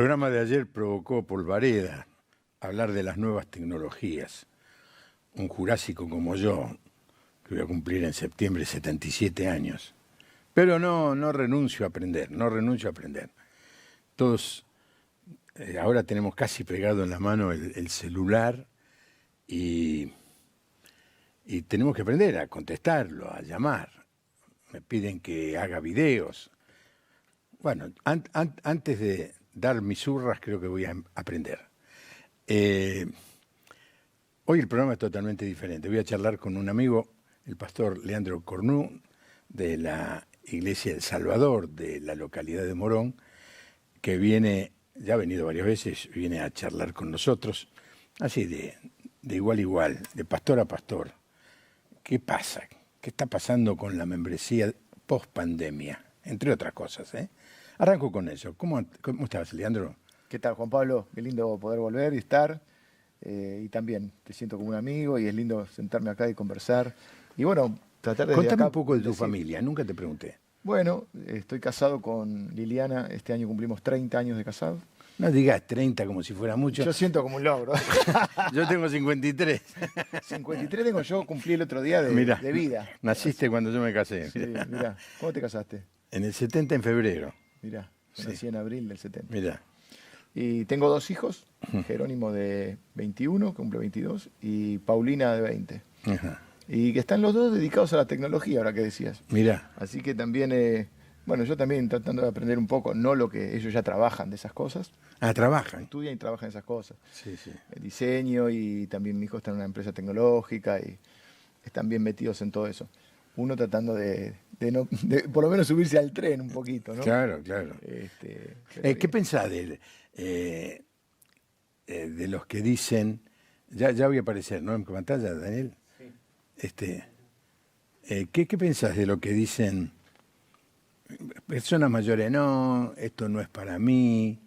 programa de ayer provocó Polvareda hablar de las nuevas tecnologías. Un jurásico como yo, que voy a cumplir en septiembre 77 años. Pero no renuncio a aprender, no renuncio a aprender. Todos ahora tenemos casi pegado en la mano el celular y tenemos que aprender a contestarlo, a llamar. Me piden que haga videos. Bueno, antes de dar mis hurras creo que voy a aprender. Hoy el programa es totalmente diferente. Voy a charlar con un amigo, el pastor Leandro Cornú, de la Iglesia del Salvador, de la localidad de Morón, que viene, ya ha venido varias veces, viene a charlar con nosotros, así de igual a igual, de pastor a pastor. ¿Qué pasa? ¿Qué está pasando con la membresía post-pandemia? Entre otras cosas, ¿eh? Arranco con eso. ¿Cómo estás, Leandro? ¿Qué tal, Juan Pablo? Qué lindo poder volver y estar. Y también te siento como un amigo y es lindo sentarme acá y conversar. Y bueno, tratar de... Contame un poco de tu familia, nunca te pregunté. Bueno, estoy casado con Liliana. Este año cumplimos 30 años de casado. No digas 30 como si fuera mucho. Yo siento como un logro. Yo tengo 53. 53 tengo yo, cumplí el otro día de vida. Naciste cuando yo me casé. Sí, mirá. ¿Cómo te casaste? En el 70, en febrero. Mirá, yo nací en abril del 70. Mirá. Y tengo dos hijos, Jerónimo de 21, que cumple 22, y Paulina de 20. Ajá. Y que están los dos dedicados a la tecnología, ahora que decías. Mirá. Así que también, bueno, yo también tratando de aprender un poco, no lo que ellos ya trabajan de esas cosas. Ah, trabajan. Estudian y trabajan esas cosas. Sí, sí. El diseño, y también mi hijo está en una empresa tecnológica y están bien metidos en todo eso. Uno tratando de por lo menos subirse al tren un poquito, ¿no? Claro, claro. ¿Qué pensás de los que dicen, ya voy a aparecer, ¿no? En pantalla, Daniel. Sí. ¿Qué pensás de lo que dicen personas mayores? No, esto no es para mí,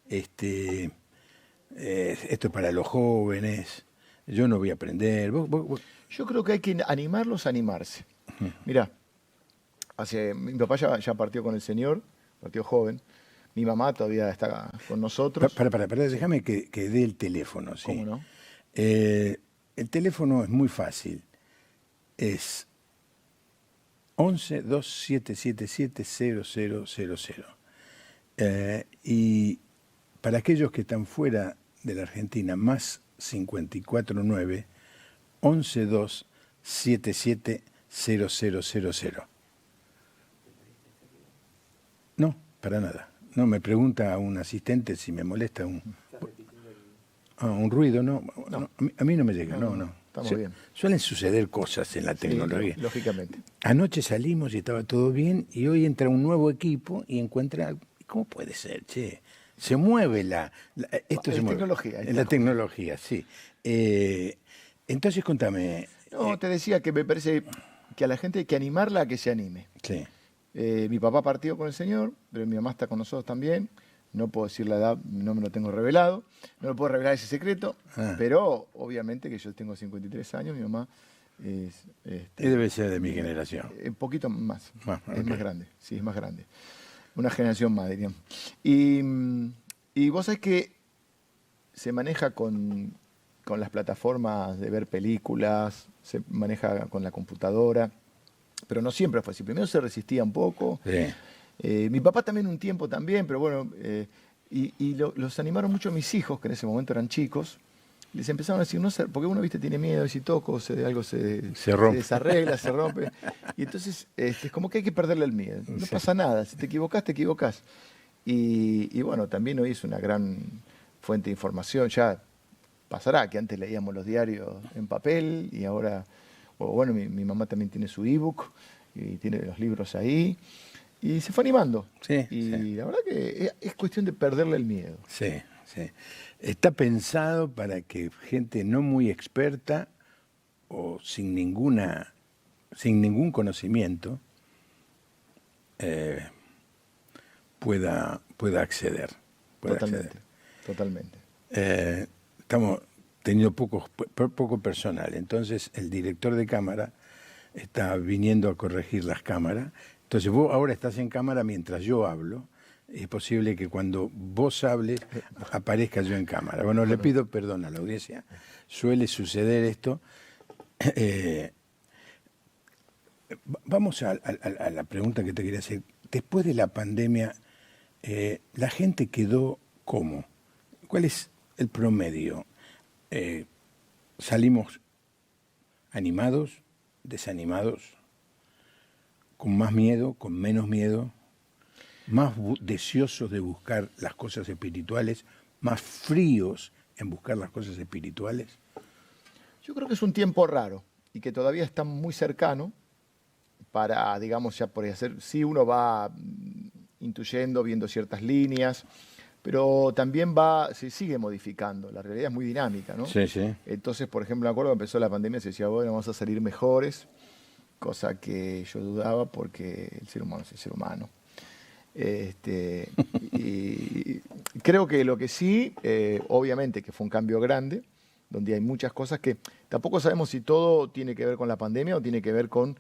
esto es para los jóvenes, yo no voy a aprender. Yo creo que hay que animarlos a animarse. Mirá, mi papá ya partió con el Señor, partió joven. Mi mamá todavía está con nosotros. Para, déjame que dé el teléfono. ¿Sí? ¿Cómo no? El teléfono es muy fácil. Es 11-2777-0000. Y para aquellos que están fuera de la Argentina, más 549 11-277-0000. No, para nada. No, me pregunta un asistente si me molesta un ruido, no. A mí no me llega, no. Estamos bien. Suelen suceder cosas en la tecnología. Sí, lógicamente. Anoche salimos y estaba todo bien y hoy entra un nuevo equipo y encuentra... ¿Cómo puede ser, che? Se mueve esto se mueve. Tecnología. En la tecnología, sí. Entonces, contame... No, te decía que me parece que a la gente hay que animarla a que se anime. Sí. Mi papá partió con el Señor, pero mi mamá está con nosotros también. No puedo decir la edad, no me lo tengo revelado. No lo puedo revelar ese secreto, pero obviamente que yo tengo 53 años, mi mamá es... debe ser de mi generación. Un poquito más. Okay. Es más grande, sí, es más grande. Una generación más, dirían. Y vos sabés que se maneja con las plataformas de ver películas, se maneja con la computadora, pero no siempre fue así. Primero se resistía un poco. Sí. Mi papá también un tiempo también, pero bueno, los animaron mucho mis hijos, que en ese momento eran chicos. Les empezaron a decir, no sé, porque uno, viste, tiene miedo, y si toco, algo se desarregla, se rompe. Y entonces es como que hay que perderle el miedo. No pasa nada, si te equivocás, te equivocás. Y bueno, también hoy es una gran fuente de información. Ya pasará que antes leíamos los diarios en papel y ahora, bueno, mi mamá también tiene su ebook y tiene los libros ahí. Y se fue animando. Sí, la verdad que es cuestión de perderle el miedo. Sí. Está pensado para que gente no muy experta o sin ningún conocimiento pueda acceder. Totalmente. Estamos teniendo poco personal, entonces el director de cámara está viniendo a corregir las cámaras. Entonces vos ahora estás en cámara mientras yo hablo es posible que cuando vos hables aparezca yo en cámara. Bueno, le pido perdón a la audiencia. Suele suceder esto. Vamos a la pregunta que te quería hacer. Después de la pandemia, ¿la gente quedó cómo? ¿Cuál es el promedio? ¿Salimos animados, desanimados, con más miedo, con menos miedo, más deseosos de buscar las cosas espirituales, más fríos en buscar las cosas espirituales? Yo creo que es un tiempo raro y que todavía está muy cercano para, digamos, ya por hacer, sí uno va intuyendo, viendo ciertas líneas, pero también se sigue modificando. La realidad es muy dinámica, ¿no? Sí, sí. Entonces, por ejemplo, me acuerdo que empezó la pandemia, se decía, bueno, vamos a salir mejores, cosa que yo dudaba porque el ser humano es el ser humano. Y creo que lo que sí, obviamente que fue un cambio grande, donde hay muchas cosas que tampoco sabemos si todo tiene que ver con la pandemia o tiene que ver con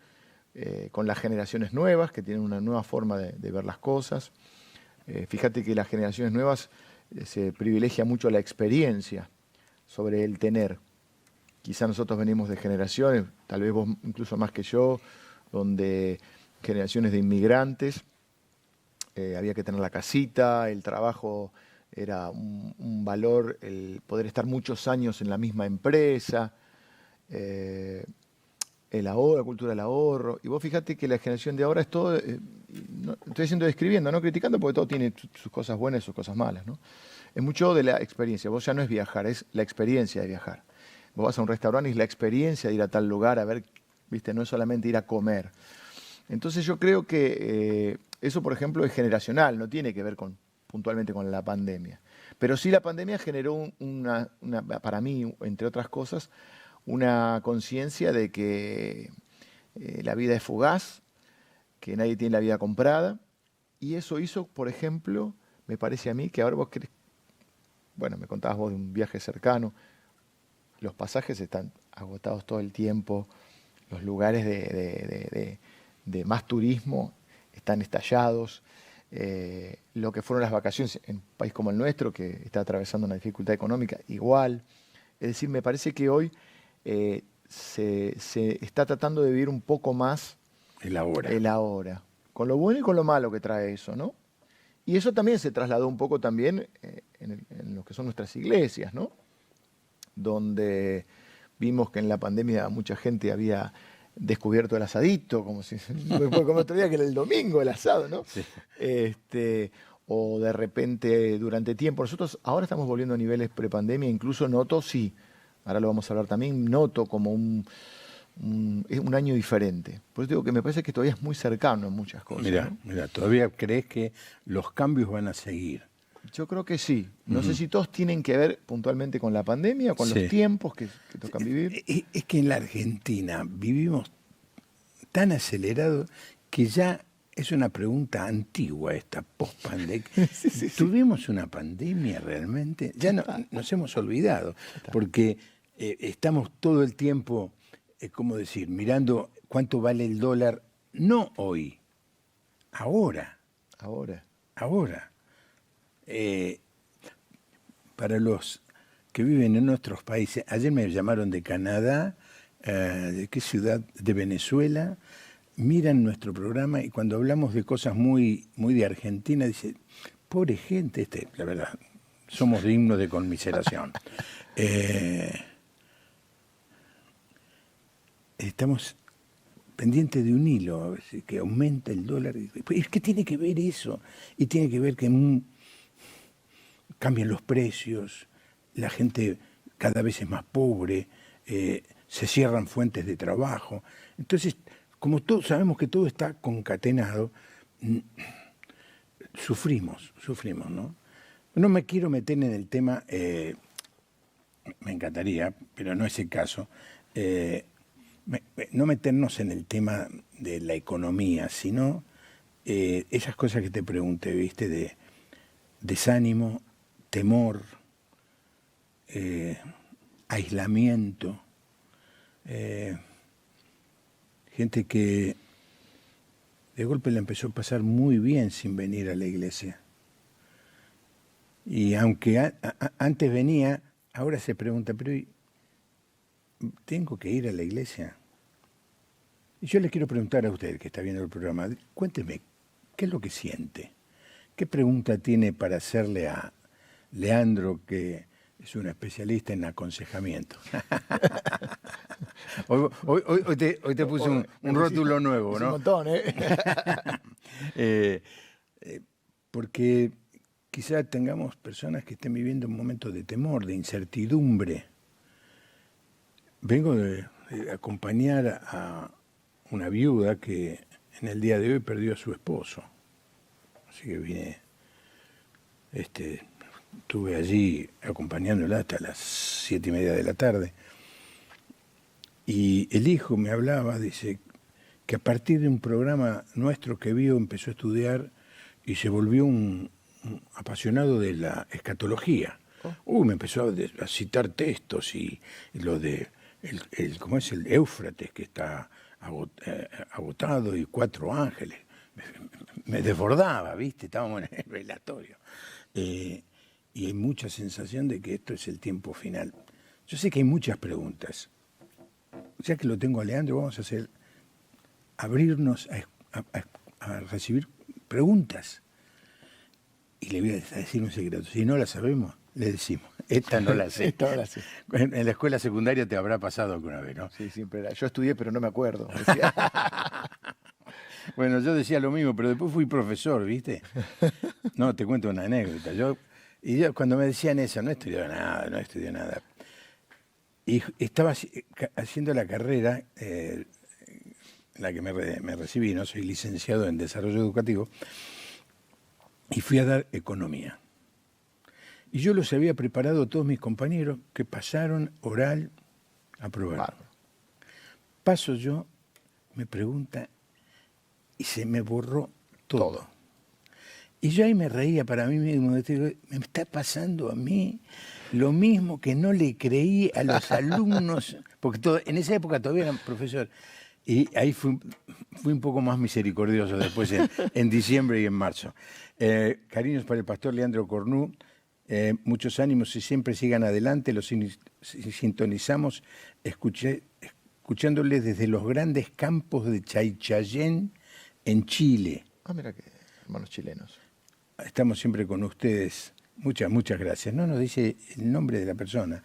las generaciones nuevas, que tienen una nueva forma de ver las cosas. Fíjate que las generaciones nuevas se privilegia mucho la experiencia sobre el tener. Quizá nosotros venimos de generaciones, tal vez vos incluso más que yo, donde generaciones de inmigrantes, había que tener la casita, el trabajo era un valor, el poder estar muchos años en la misma empresa, el ahorro, la cultura del ahorro. Y vos fíjate que la generación de ahora es todo, no, estoy diciendo describiendo, no criticando, porque todo tiene sus cosas buenas y sus cosas malas, ¿no? Es mucho de la experiencia. Vos ya no es viajar, es la experiencia de viajar. Vos vas a un restaurante y es la experiencia de ir a tal lugar a ver, ¿viste? No es solamente ir a comer. Entonces yo creo que eso, por ejemplo, es generacional, no tiene que ver puntualmente con la pandemia. Pero sí la pandemia generó para mí, entre otras cosas, una conciencia de que la vida es fugaz, que nadie tiene la vida comprada, y eso hizo, por ejemplo, me parece a mí, que ahora vos querés, bueno, me contabas vos de un viaje cercano, los pasajes están agotados todo el tiempo, los lugares de más turismo están estallados, lo que fueron las vacaciones en un país como el nuestro, que está atravesando una dificultad económica, igual. Es decir, me parece que hoy se está tratando de vivir un poco más el ahora. El ahora, con lo bueno y con lo malo que trae eso, ¿no? Y eso también se trasladó un poco también en lo que son nuestras iglesias, ¿no? Donde vimos que en la pandemia mucha gente había descubierto el asadito, como otro día que era el domingo el asado, ¿no? Sí. O de repente durante tiempo, nosotros ahora estamos volviendo a niveles prepandemia, incluso noto, sí, ahora lo vamos a hablar también, noto como es un año diferente. Por eso digo que me parece que todavía es muy cercano en muchas cosas. Mira, ¿todavía crees que los cambios van a seguir? Yo creo que sí. No sé si todos tienen que ver puntualmente con la pandemia, con los tiempos que tocan vivir. Es que en la Argentina vivimos tan acelerado que ya es una pregunta antigua esta, post-pandemia. ¿Tuvimos una pandemia realmente? Ya nos hemos olvidado, porque estamos todo el tiempo, ¿cómo decir?, mirando cuánto vale el dólar, no hoy, ahora. Para los que viven en nuestros países, ayer me llamaron de Canadá, ¿de qué ciudad? De Venezuela, miran nuestro programa y cuando hablamos de cosas muy, muy de Argentina, dice, pobre gente, la verdad, somos dignos de conmiseración. Estamos pendientes de un hilo, a veces, que aumenta el dólar. Es que tiene que ver eso, y tiene que ver que cambian los precios, la gente cada vez es más pobre, se cierran fuentes de trabajo. Entonces, como todos sabemos que todo está concatenado, sufrimos, ¿no? No me quiero meter en el tema, me encantaría, pero no es el caso, no meternos en el tema de la economía, sino esas cosas que te pregunté, ¿viste? De desánimo, temor, aislamiento, gente que de golpe le empezó a pasar muy bien sin venir a la iglesia. Y aunque antes venía, ahora se pregunta, pero ¿tengo que ir a la iglesia? Y yo le quiero preguntar a usted, que está viendo el programa, cuénteme, ¿qué es lo que siente? ¿Qué pregunta tiene para hacerle a Leandro, que es un especialista en aconsejamiento? Hoy te puse un rótulo nuevo, ¿no? Un montón, porque quizá tengamos personas que estén viviendo un momento de temor, de incertidumbre. Vengo de acompañar a una viuda que en el día de hoy perdió a su esposo. Así que vine, estuve allí acompañándola hasta las 7:30 de la tarde. Y el hijo me hablaba, dice, que a partir de un programa nuestro que vio empezó a estudiar y se volvió un apasionado de la escatología. Me empezó a citar textos y lo de ¿cómo es? El Éufrates, que está agotado, y 4 ángeles. Me desbordaba, ¿viste? Estábamos en el velatorio. Y hay mucha sensación de que esto es el tiempo final. Yo sé que hay muchas preguntas. Ya que lo tengo a Leandro, vamos a abrirnos a recibir preguntas. Y le voy a decir un secreto. Si no la sabemos, le decimos. Esta no la sé. Esta no la sé. En la escuela secundaria te habrá pasado alguna vez, ¿no? Sí, siempre era. Yo estudié, pero no me acuerdo. Bueno, yo decía lo mismo, pero después fui profesor, ¿viste? No, te cuento una anécdota. Yo cuando me decían eso, no estudié nada. Y estaba haciendo la carrera, en la que me recibí, ¿no? Soy licenciado en Desarrollo Educativo, y fui a dar economía. Y yo los había preparado a todos mis compañeros que pasaron oral a probar. Paso yo, me pregunta, y se me borró todo. Y yo ahí me reía para mí mismo, me está pasando a mí lo mismo que no le creí a los alumnos, porque en esa época todavía era profesor. Y ahí fui un poco más misericordioso después en diciembre y en marzo. Cariños para el pastor Leandro Cornú, muchos ánimos y siempre sigan adelante, los sintonizamos escuchándoles desde los grandes campos de Chaychayén en Chile. Mira que hermanos chilenos. Estamos siempre con ustedes. Muchas gracias. No nos dice el nombre de la persona,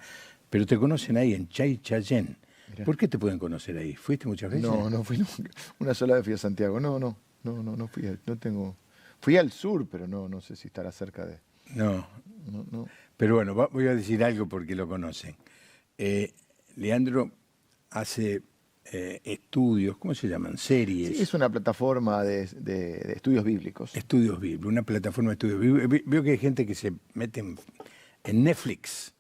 pero te conocen ahí en Chaychayén. ¿Por qué te pueden conocer ahí? ¿Fuiste muchas veces? No fui nunca. Una sola vez fui a Santiago. No fui. Fui al sur, pero no sé si estará cerca de. No. Pero bueno, voy a decir algo porque lo conocen. Leandro hace estudios, ¿cómo se llaman? Series. Sí, es una plataforma de estudios bíblicos. Estudios bíblicos, una plataforma de estudios bíblicos. Veo que hay gente que se mete en Netflix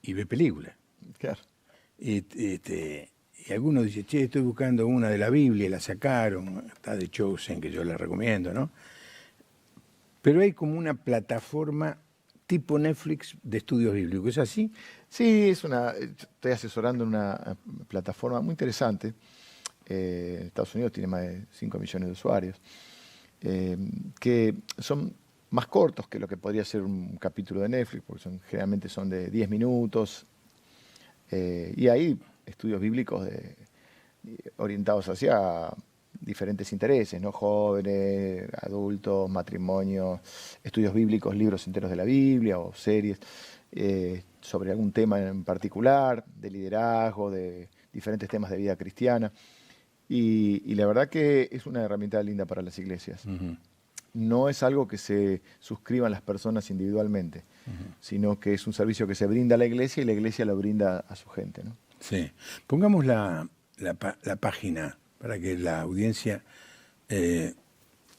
y ve películas. Claro. Y algunos dicen, estoy buscando una de la Biblia, la sacaron, está de Chosen, que yo la recomiendo, ¿no? Pero hay como una plataforma tipo Netflix de estudios bíblicos, ¿es así? Sí, estoy asesorando en una plataforma muy interesante. Estados Unidos tiene más de 5 millones de usuarios, que son más cortos que lo que podría ser un capítulo de Netflix, porque generalmente son de 10 minutos. Y hay estudios bíblicos orientados hacia diferentes intereses, ¿no? Jóvenes, adultos, matrimonios, estudios bíblicos, libros enteros de la Biblia o series sobre algún tema en particular, de liderazgo, de diferentes temas de vida cristiana. Y la verdad que es una herramienta linda para las iglesias. Uh-huh. No es algo que se suscriban las personas individualmente, uh-huh, sino que es un servicio que se brinda a la iglesia y la iglesia lo brinda a su gente, ¿no? Sí. Pongamos la página para que la audiencia...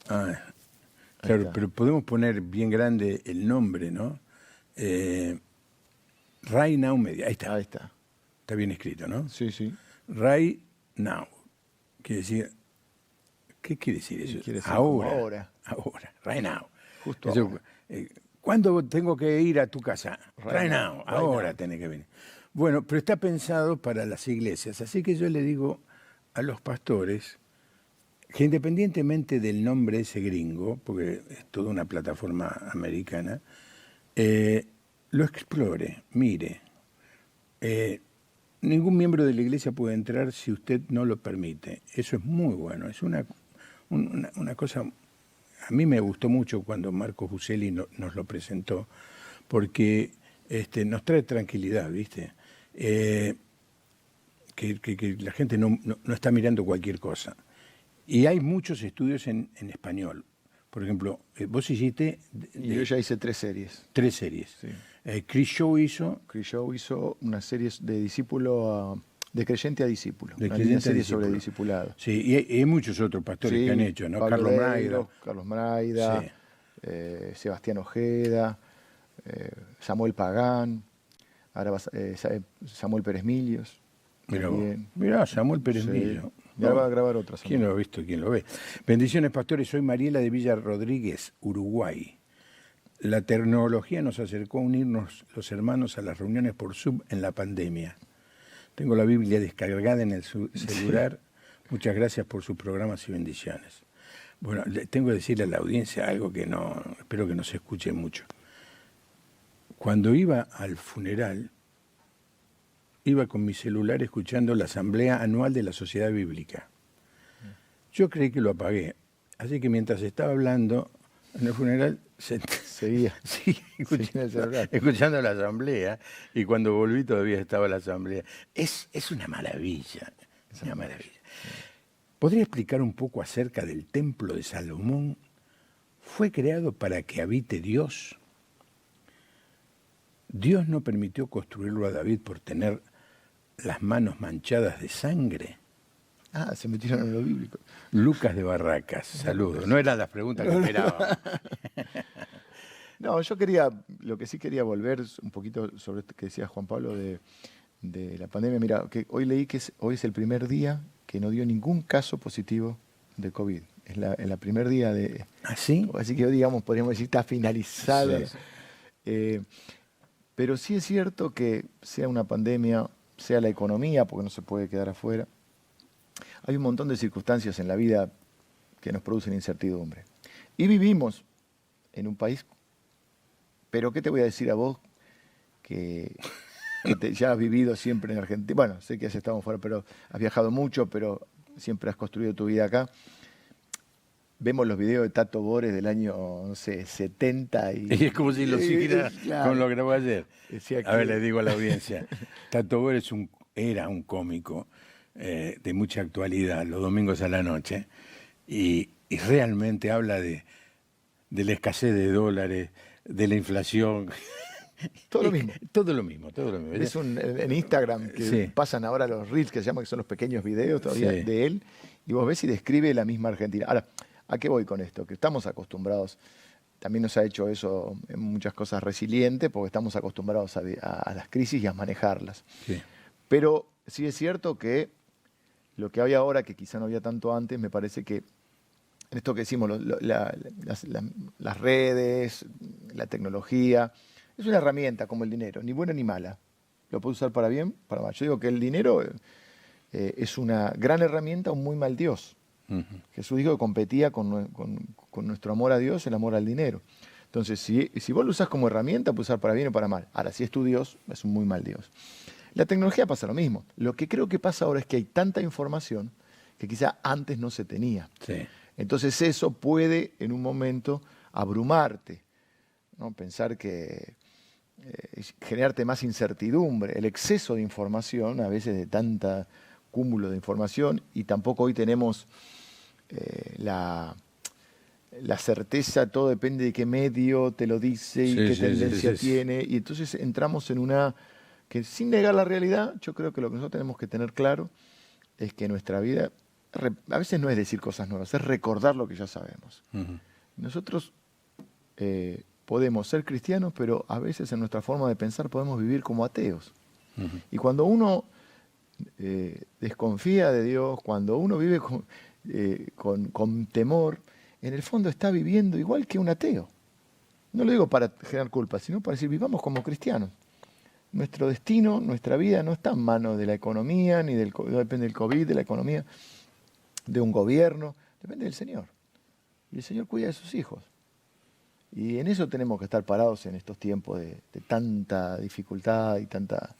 claro, pero podemos poner bien grande el nombre, ¿no? Right Now Media. Ahí está. Está bien escrito, ¿no? Sí, sí. Right Now. Quiere decir... ¿Qué quiere decir eso? Quiere decir ahora. Right now. Justo eso, ahora. ¿Cuándo tengo que ir a tu casa? Right now. Ahora tenés que venir. Bueno, pero está pensado para las iglesias. Así que yo le digo a los pastores, que independientemente del nombre ese gringo, porque es toda una plataforma americana, lo explore, mire. Ningún miembro de la iglesia puede entrar si usted no lo permite. Eso es muy bueno, es una cosa... A mí me gustó mucho cuando Marco Buselli nos lo presentó, porque nos trae tranquilidad, ¿viste? Que la gente no está mirando cualquier cosa. Y hay muchos estudios en español. Por ejemplo, vos hiciste... Yo ya hice 3 series. 3 series. Sí. Chris Shaw hizo una serie de discípulo de creyente a discípulo. Una serie sobre discipulado. Sí, y hay muchos otros pastores que han hecho, ¿no? Carlos Mraida, sí. Sebastián Ojeda, Samuel Pagán, ahora Samuel Pérez Milios. Mirá, Samuel Pérez Milio. Ya va a grabar otra. ¿Quién lo ha visto? ¿Quién lo ve? Bendiciones, pastores. Soy Mariela de Villa Rodríguez, Uruguay. La tecnología nos acercó a unirnos los hermanos a las reuniones por Zoom en la pandemia. Tengo la Biblia descargada en el celular. Sí. Muchas gracias por sus programas y bendiciones. Bueno, tengo que decirle a la audiencia algo que espero que no se escuche mucho. Cuando iba al funeral, iba con mi celular escuchando la asamblea anual de la Sociedad Bíblica. Yo creí que lo apagué, así que mientras estaba hablando en el funeral, seguía escuchando la asamblea, y cuando volví todavía estaba la asamblea. Es una maravilla, es una maravilla. ¿Podría explicar un poco acerca del templo de Salomón? ¿Fue creado para que habite Dios? ¿Dios no permitió construirlo a David por tener las manos manchadas de sangre? Se metieron en lo bíblico. Lucas de Barracas, saludos. No eran las preguntas que esperaba. No, lo que sí quería volver un poquito sobre esto que decía Juan Pablo de la pandemia. Mira, que hoy leí que hoy es el primer día que no dio ningún caso positivo de COVID. Es el primer día de... ¿Ah, sí? Así que hoy, digamos, podríamos decir, está finalizado. Sí. Pero sí es cierto que sea una pandemia, sea la economía, porque no se puede quedar afuera, hay un montón de circunstancias en la vida que nos producen incertidumbre. Y vivimos en un país, pero ¿qué te voy a decir a vos que ya has vivido siempre en Argentina? Bueno, sé que has estado fuera, pero has viajado mucho, pero siempre has construido tu vida acá. Vemos los videos de Tato Bores del año, no sé, 70 y... Es como si lo siguiera claro. Con lo grabó ayer. A ver, le digo a la audiencia. Tato Bores era un cómico de mucha actualidad los domingos a la noche y realmente habla de la escasez de dólares, de la inflación. Todo lo mismo. Todo lo mismo. Es en Instagram que pasan ahora los reels que se llaman, que son los pequeños videos todavía de él, y vos ves y describe la misma Argentina. Ahora, ¿a qué voy con esto? Que estamos acostumbrados, también nos ha hecho eso en muchas cosas resiliente, porque estamos acostumbrados a las crisis y a manejarlas. Sí. Pero sí es cierto que lo que hay ahora, que quizá no había tanto antes, me parece que en esto que decimos, las redes, la tecnología, es una herramienta como el dinero, ni buena ni mala. Lo puede usar para bien, para mal. Yo digo que el dinero es una gran herramienta, un muy mal Dios. Uh-huh. Jesús dijo que competía con nuestro amor a Dios, el amor al dinero. Entonces, si vos lo usás como herramienta, puede usar para bien o para mal. Ahora, si es tu Dios, es un muy mal Dios. La tecnología pasa lo mismo. Lo que creo que pasa ahora es que hay tanta información que quizá antes no se tenía. Sí. Entonces eso puede en un momento abrumarte, ¿no? Pensar que generarte más incertidumbre, el exceso de información, a veces de tanta cúmulo de información, y tampoco hoy tenemos la certeza, todo depende de qué medio te lo dice y qué tendencia tiene, y entonces entramos en una que, sin negar la realidad, yo creo que lo que nosotros tenemos que tener claro es que nuestra vida a veces no es decir cosas nuevas, es recordar lo que ya sabemos. Uh-huh. Nosotros podemos ser cristianos, pero a veces en nuestra forma de pensar podemos vivir como ateos. Uh-huh. Y cuando uno desconfía de Dios, cuando uno vive con temor, en el fondo está viviendo igual que un ateo. No lo digo para generar culpa, sino para decir, vivamos como cristianos. Nuestro destino, nuestra vida no está en manos de la economía, no depende del COVID, de la economía, de un gobierno. Depende del Señor. Y el Señor cuida de sus hijos. Y en eso tenemos que estar parados en estos tiempos de tanta dificultad y tantas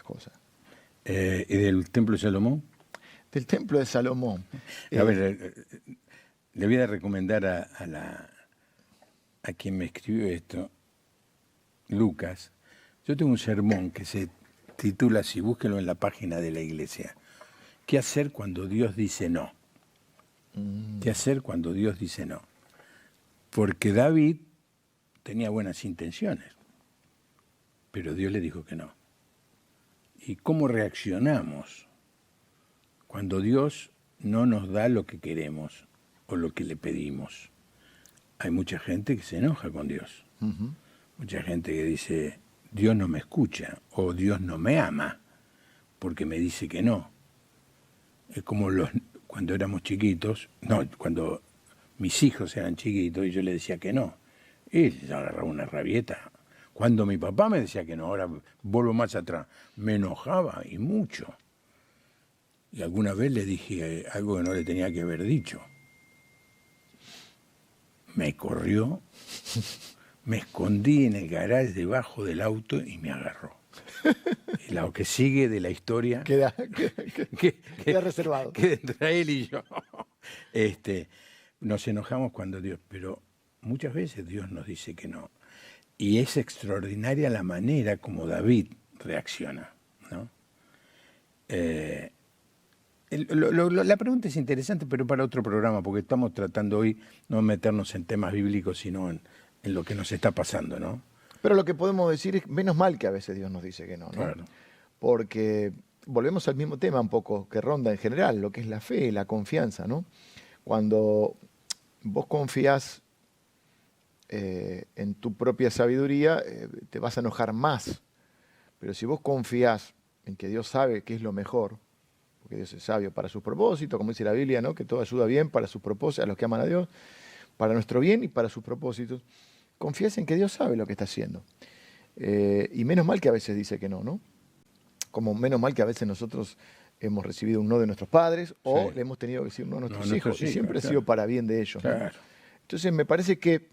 cosas. ¿Y del Templo de Salomón? Del Templo de Salomón. A ver, le voy a recomendar a quien me escribió esto, Lucas. Yo tengo un sermón que se titula así, búsquenlo en la página de la iglesia. ¿Qué hacer cuando Dios dice no? ¿Qué hacer cuando Dios dice no? Porque David tenía buenas intenciones, pero Dios le dijo que no. ¿Y cómo reaccionamos cuando Dios no nos da lo que queremos o lo que le pedimos? Hay mucha gente que se enoja con Dios. Mucha gente que dice, Dios no me escucha o Dios no me ama porque me dice que no. Es como cuando éramos chiquitos, cuando mis hijos eran chiquitos y yo les decía que no. Y se agarraba una rabieta. Cuando mi papá me decía que no, ahora vuelvo más atrás, me enojaba y mucho. Y alguna vez le dije algo que no le tenía que haber dicho. Me corrió, me escondí en el garage debajo del auto y me agarró. Y lo que sigue de la historia queda reservado. Queda entre él y yo. Nos enojamos cuando Dios, pero muchas veces Dios nos dice que no. Y es extraordinaria la manera como David reacciona, ¿no? La pregunta es interesante, pero para otro programa, porque estamos tratando hoy no meternos en temas bíblicos, sino en lo que nos está pasando, ¿no? Pero lo que podemos decir es, menos mal que a veces Dios nos dice que no, ¿no? Claro. Porque volvemos al mismo tema un poco que ronda en general, lo que es la fe, la confianza, ¿no? Cuando vos confías en tu propia sabiduría, te vas a enojar más. Pero si vos confías en que Dios sabe qué es lo mejor, porque Dios es sabio para sus propósitos, como dice la Biblia, ¿no? Que todo ayuda bien para sus propósitos, a los que aman a Dios, para nuestro bien y para sus propósitos. Confías en que Dios sabe lo que está haciendo. Y menos mal que a veces dice que no, ¿no? Como menos mal que a veces nosotros hemos recibido un no de nuestros padres o le hemos tenido que decir un no a nuestros hijos. Y siempre ha sido para bien de ellos, ¿no? Claro. Entonces me parece que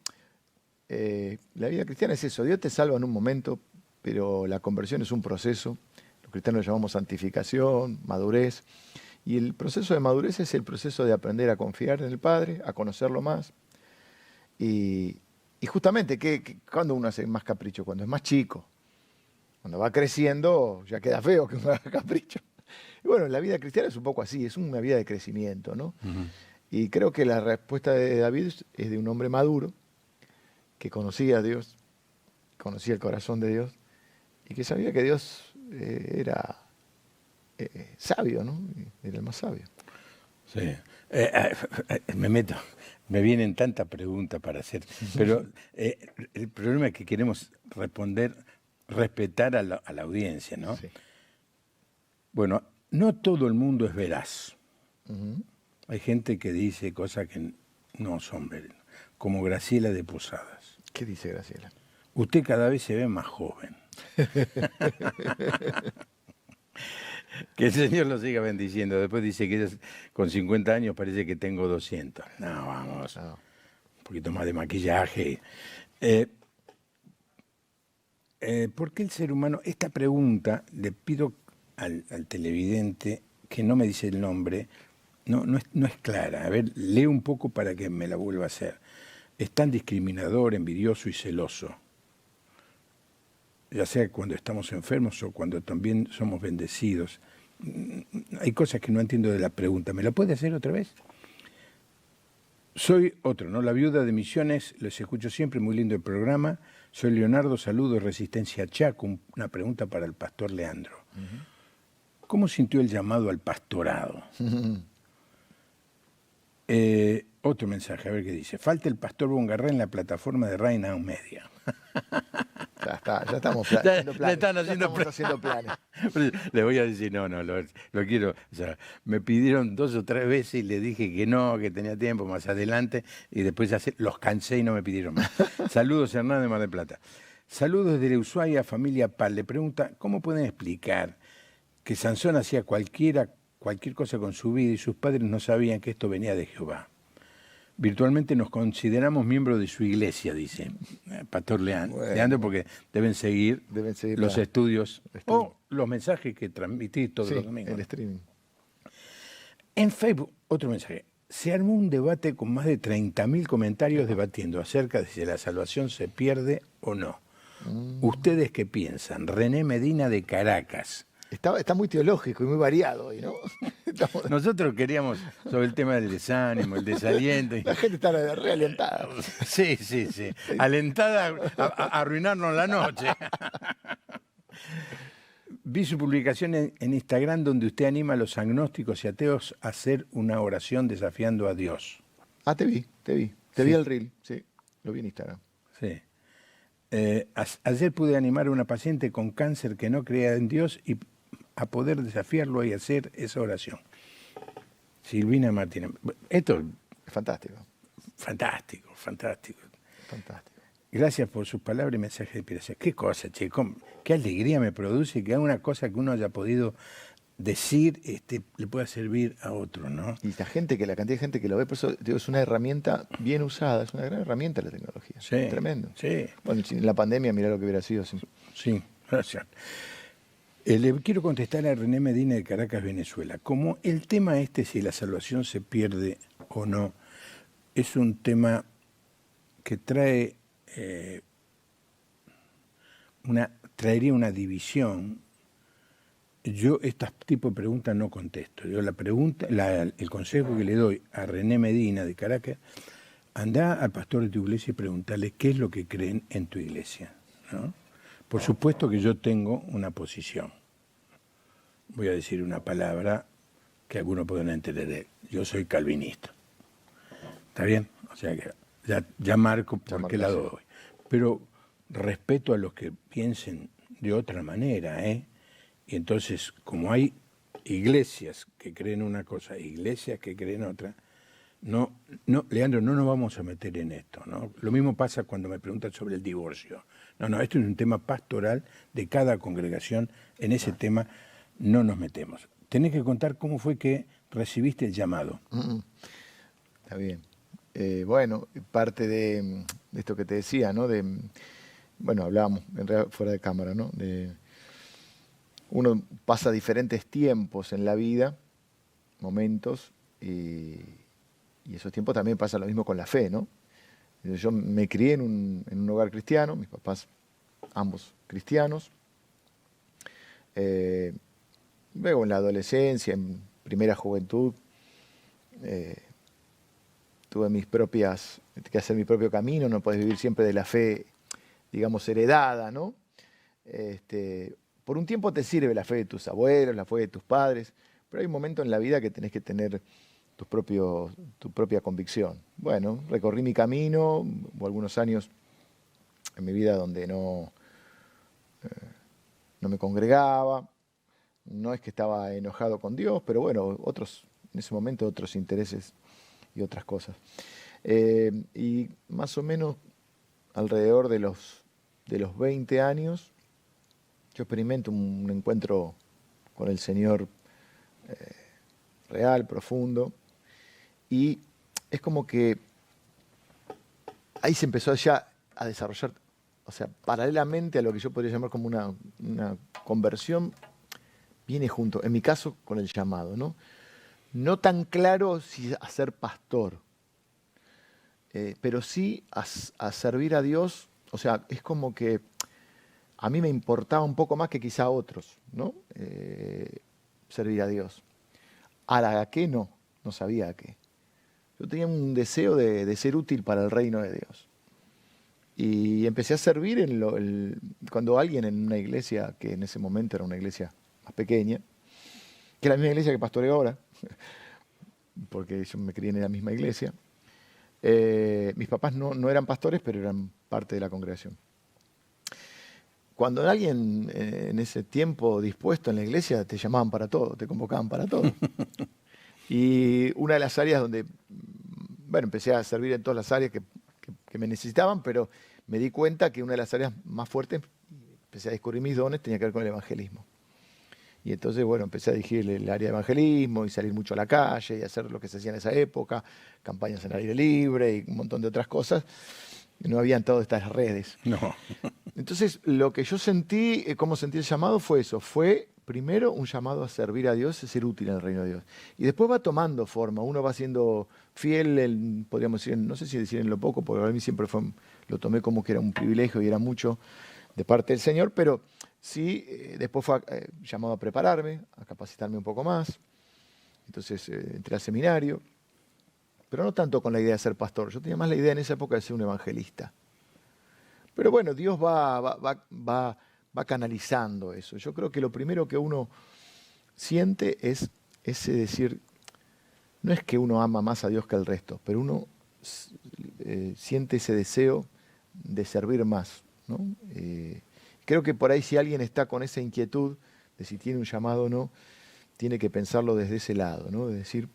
la vida cristiana es eso. Dios te salva en un momento, pero la conversión es un proceso. Los cristianos lo llamamos santificación, madurez. Y el proceso de madurez es el proceso de aprender a confiar en el Padre, a conocerlo más. Y justamente, ¿cuándo uno hace más capricho? Cuando es más chico. Cuando va creciendo, ya queda feo que uno haga capricho. Y bueno, la vida cristiana es un poco así, es una vida de crecimiento, ¿no? Uh-huh. Y creo que la respuesta de David es de un hombre maduro, que conocía a Dios, conocía el corazón de Dios, y que sabía que Dios era sabio, ¿no? Era el más sabio. Sí. Me vienen tantas preguntas para hacer, pero el problema es que queremos respetar a la audiencia, ¿no? Sí. Bueno, no todo el mundo es veraz. Uh-huh. Hay gente que dice cosas que no son veraz, como Graciela de Posadas. ¿Qué dice Graciela? Usted cada vez se ve más joven. Que el Señor lo siga bendiciendo. Después dice que ella, con 50 años parece que tengo 200. No, vamos. No. Un poquito más de maquillaje. ¿Por qué el ser humano? Esta pregunta le pido al televidente, que no me dice el nombre, no es clara. A ver, lee un poco para que me la vuelva a hacer. Es tan discriminador, envidioso y celoso. Ya sea cuando estamos enfermos o cuando también somos bendecidos. Hay cosas que no entiendo de la pregunta. ¿Me la puede hacer otra vez? Soy otro, ¿no? La viuda de Misiones, les escucho siempre, muy lindo el programa. Soy Leonardo, saludo, Resistencia Chaco. Una pregunta para el pastor Leandro. Uh-huh. ¿Cómo sintió el llamado al pastorado? Uh-huh. Otro mensaje, a ver qué dice. Falta el pastor Bongarré en la plataforma de Reina Media. Ya estamos haciendo planes. Ya están haciendo planes. Le voy a decir, no, lo quiero. O sea, me pidieron 2 o 3 veces y le dije que no, que tenía tiempo más adelante, y después los cansé y no me pidieron más. Saludos, Hernán de Mar del Plata. Saludos desde Ushuaia, familia Pal. Le pregunta, ¿cómo pueden explicar que Sansón hacía cualquier cualquier cosa con su vida y sus padres no sabían que esto venía de Jehová. Virtualmente nos consideramos miembros de su iglesia, dice Pastor Leandro, porque deben seguir los estudios o los mensajes que transmitís todos los domingos. El streaming. En Facebook, otro mensaje. Se armó un debate con más de 30.000 comentarios debatiendo acerca de si la salvación se pierde o no. ¿Ustedes qué piensan? René Medina de Caracas. Está muy teológico y muy variado hoy, ¿no? Nosotros queríamos sobre el tema del desánimo, el desaliento. La gente está realentada. Sí. Alentada a arruinarnos la noche. Vi su publicación en Instagram donde usted anima a los agnósticos y ateos a hacer una oración desafiando a Dios. Ah, te vi. Te vi el reel, sí. Lo vi en Instagram. Sí. Ayer pude animar a una paciente con cáncer que no creía en Dios y a poder desafiarlo y hacer esa oración. Silvina Martínez. Esto es fantástico. Fantástico. Gracias por sus palabras y mensajes de inspiración. Qué cosa, chico. Qué alegría me produce que una cosa que uno haya podido decir le pueda servir a otro, ¿no? Y la cantidad de gente que lo ve, por eso digo, es una herramienta bien usada, es una gran herramienta la tecnología. Sí, tremendo. Sí. Bueno, en la pandemia, mirá lo que hubiera sido. Sí, gracias. Le quiero contestar a René Medina de Caracas, Venezuela. Como el tema si la salvación se pierde o no, es un tema que traería una división. Yo este tipo de preguntas no contesto. Yo el consejo que le doy a René Medina de Caracas, anda al pastor de tu iglesia y preguntarle qué es lo que creen en tu iglesia, ¿no? Por supuesto que yo tengo una posición. Voy a decir una palabra que algunos pueden entender. Yo soy calvinista. ¿Está bien? O sea que ya marco por qué lado voy. Pero respeto a los que piensen de otra manera, ¿eh? Y entonces, como hay iglesias que creen una cosa, iglesias que creen otra, Leandro, no nos vamos a meter en esto, ¿no? Lo mismo pasa cuando me preguntan sobre el divorcio. No, esto es un tema pastoral de cada congregación. En ese tema no nos metemos. Tenés que contar cómo fue que recibiste el llamado. Está bien. Bueno, parte de esto que te decía, ¿no? Bueno, hablábamos en realidad fuera de cámara, ¿no? Uno pasa diferentes tiempos en la vida, momentos, y esos tiempos también pasa lo mismo con la fe, ¿no? Yo me crié en un hogar cristiano, mis papás ambos cristianos. Luego en la adolescencia, en primera juventud, tuve que hacer mi propio camino, no puedes vivir siempre de la fe, digamos, heredada, ¿no? Por un tiempo te sirve la fe de tus abuelos, la fe de tus padres, pero hay un momento en la vida que tenés que tener tu propia convicción. Bueno, recorrí mi camino, hubo algunos años en mi vida donde no me congregaba, no es que estaba enojado con Dios, pero bueno, en ese momento otros intereses y otras cosas. Y más o menos alrededor de los 20 años, yo experimento un encuentro con el Señor real, profundo, y es como que ahí se empezó ya a desarrollar, o sea, paralelamente a lo que yo podría llamar como una conversión, viene junto, en mi caso, con el llamado, ¿no? No tan claro si a ser pastor, pero sí a servir a Dios. O sea, es como que a mí me importaba un poco más que quizá a otros, ¿no? Servir a Dios. Ahora, ¿a qué? No sabía a qué. Yo tenía un deseo de ser útil para el reino de Dios. Y empecé a servir cuando alguien en una iglesia, que en ese momento era una iglesia más pequeña, que es la misma iglesia que pastoreo ahora, porque yo me crié en la misma iglesia. Mis papás no eran pastores, pero eran parte de la congregación. Cuando alguien en ese tiempo dispuesto en la iglesia, te llamaban para todo, te convocaban para todo. Y una de las áreas donde, bueno, empecé a servir en todas las áreas que me necesitaban, pero me di cuenta que una de las áreas más fuertes, empecé a descubrir mis dones, tenía que ver con el evangelismo. Y entonces, bueno, empecé a dirigir el área de evangelismo y salir mucho a la calle y hacer lo que se hacía en esa época, campañas en el aire libre y un montón de otras cosas. Y no habían todas estas redes. No. Entonces, lo que yo sentí, cómo sentí el llamado fue eso. Fue, primero, un llamado a servir a Dios, a ser útil en el reino de Dios. Y después va tomando forma. Uno va siendo fiel, podríamos decir, no sé si decir en lo poco, porque para mí siempre lo tomé como que era un privilegio y era mucho de parte del Señor, pero sí, después fue llamado a prepararme, a capacitarme un poco más. Entonces entré al seminario, pero no tanto con la idea de ser pastor. Yo tenía más la idea en esa época de ser un evangelista. Pero bueno, Dios va canalizando eso. Yo creo que lo primero que uno siente es ese decir, no es que uno ama más a Dios que al resto, pero uno siente ese deseo de servir más, ¿no? Creo que por ahí si alguien está con esa inquietud de si tiene un llamado o no, tiene que pensarlo desde ese lado, ¿no? De decir,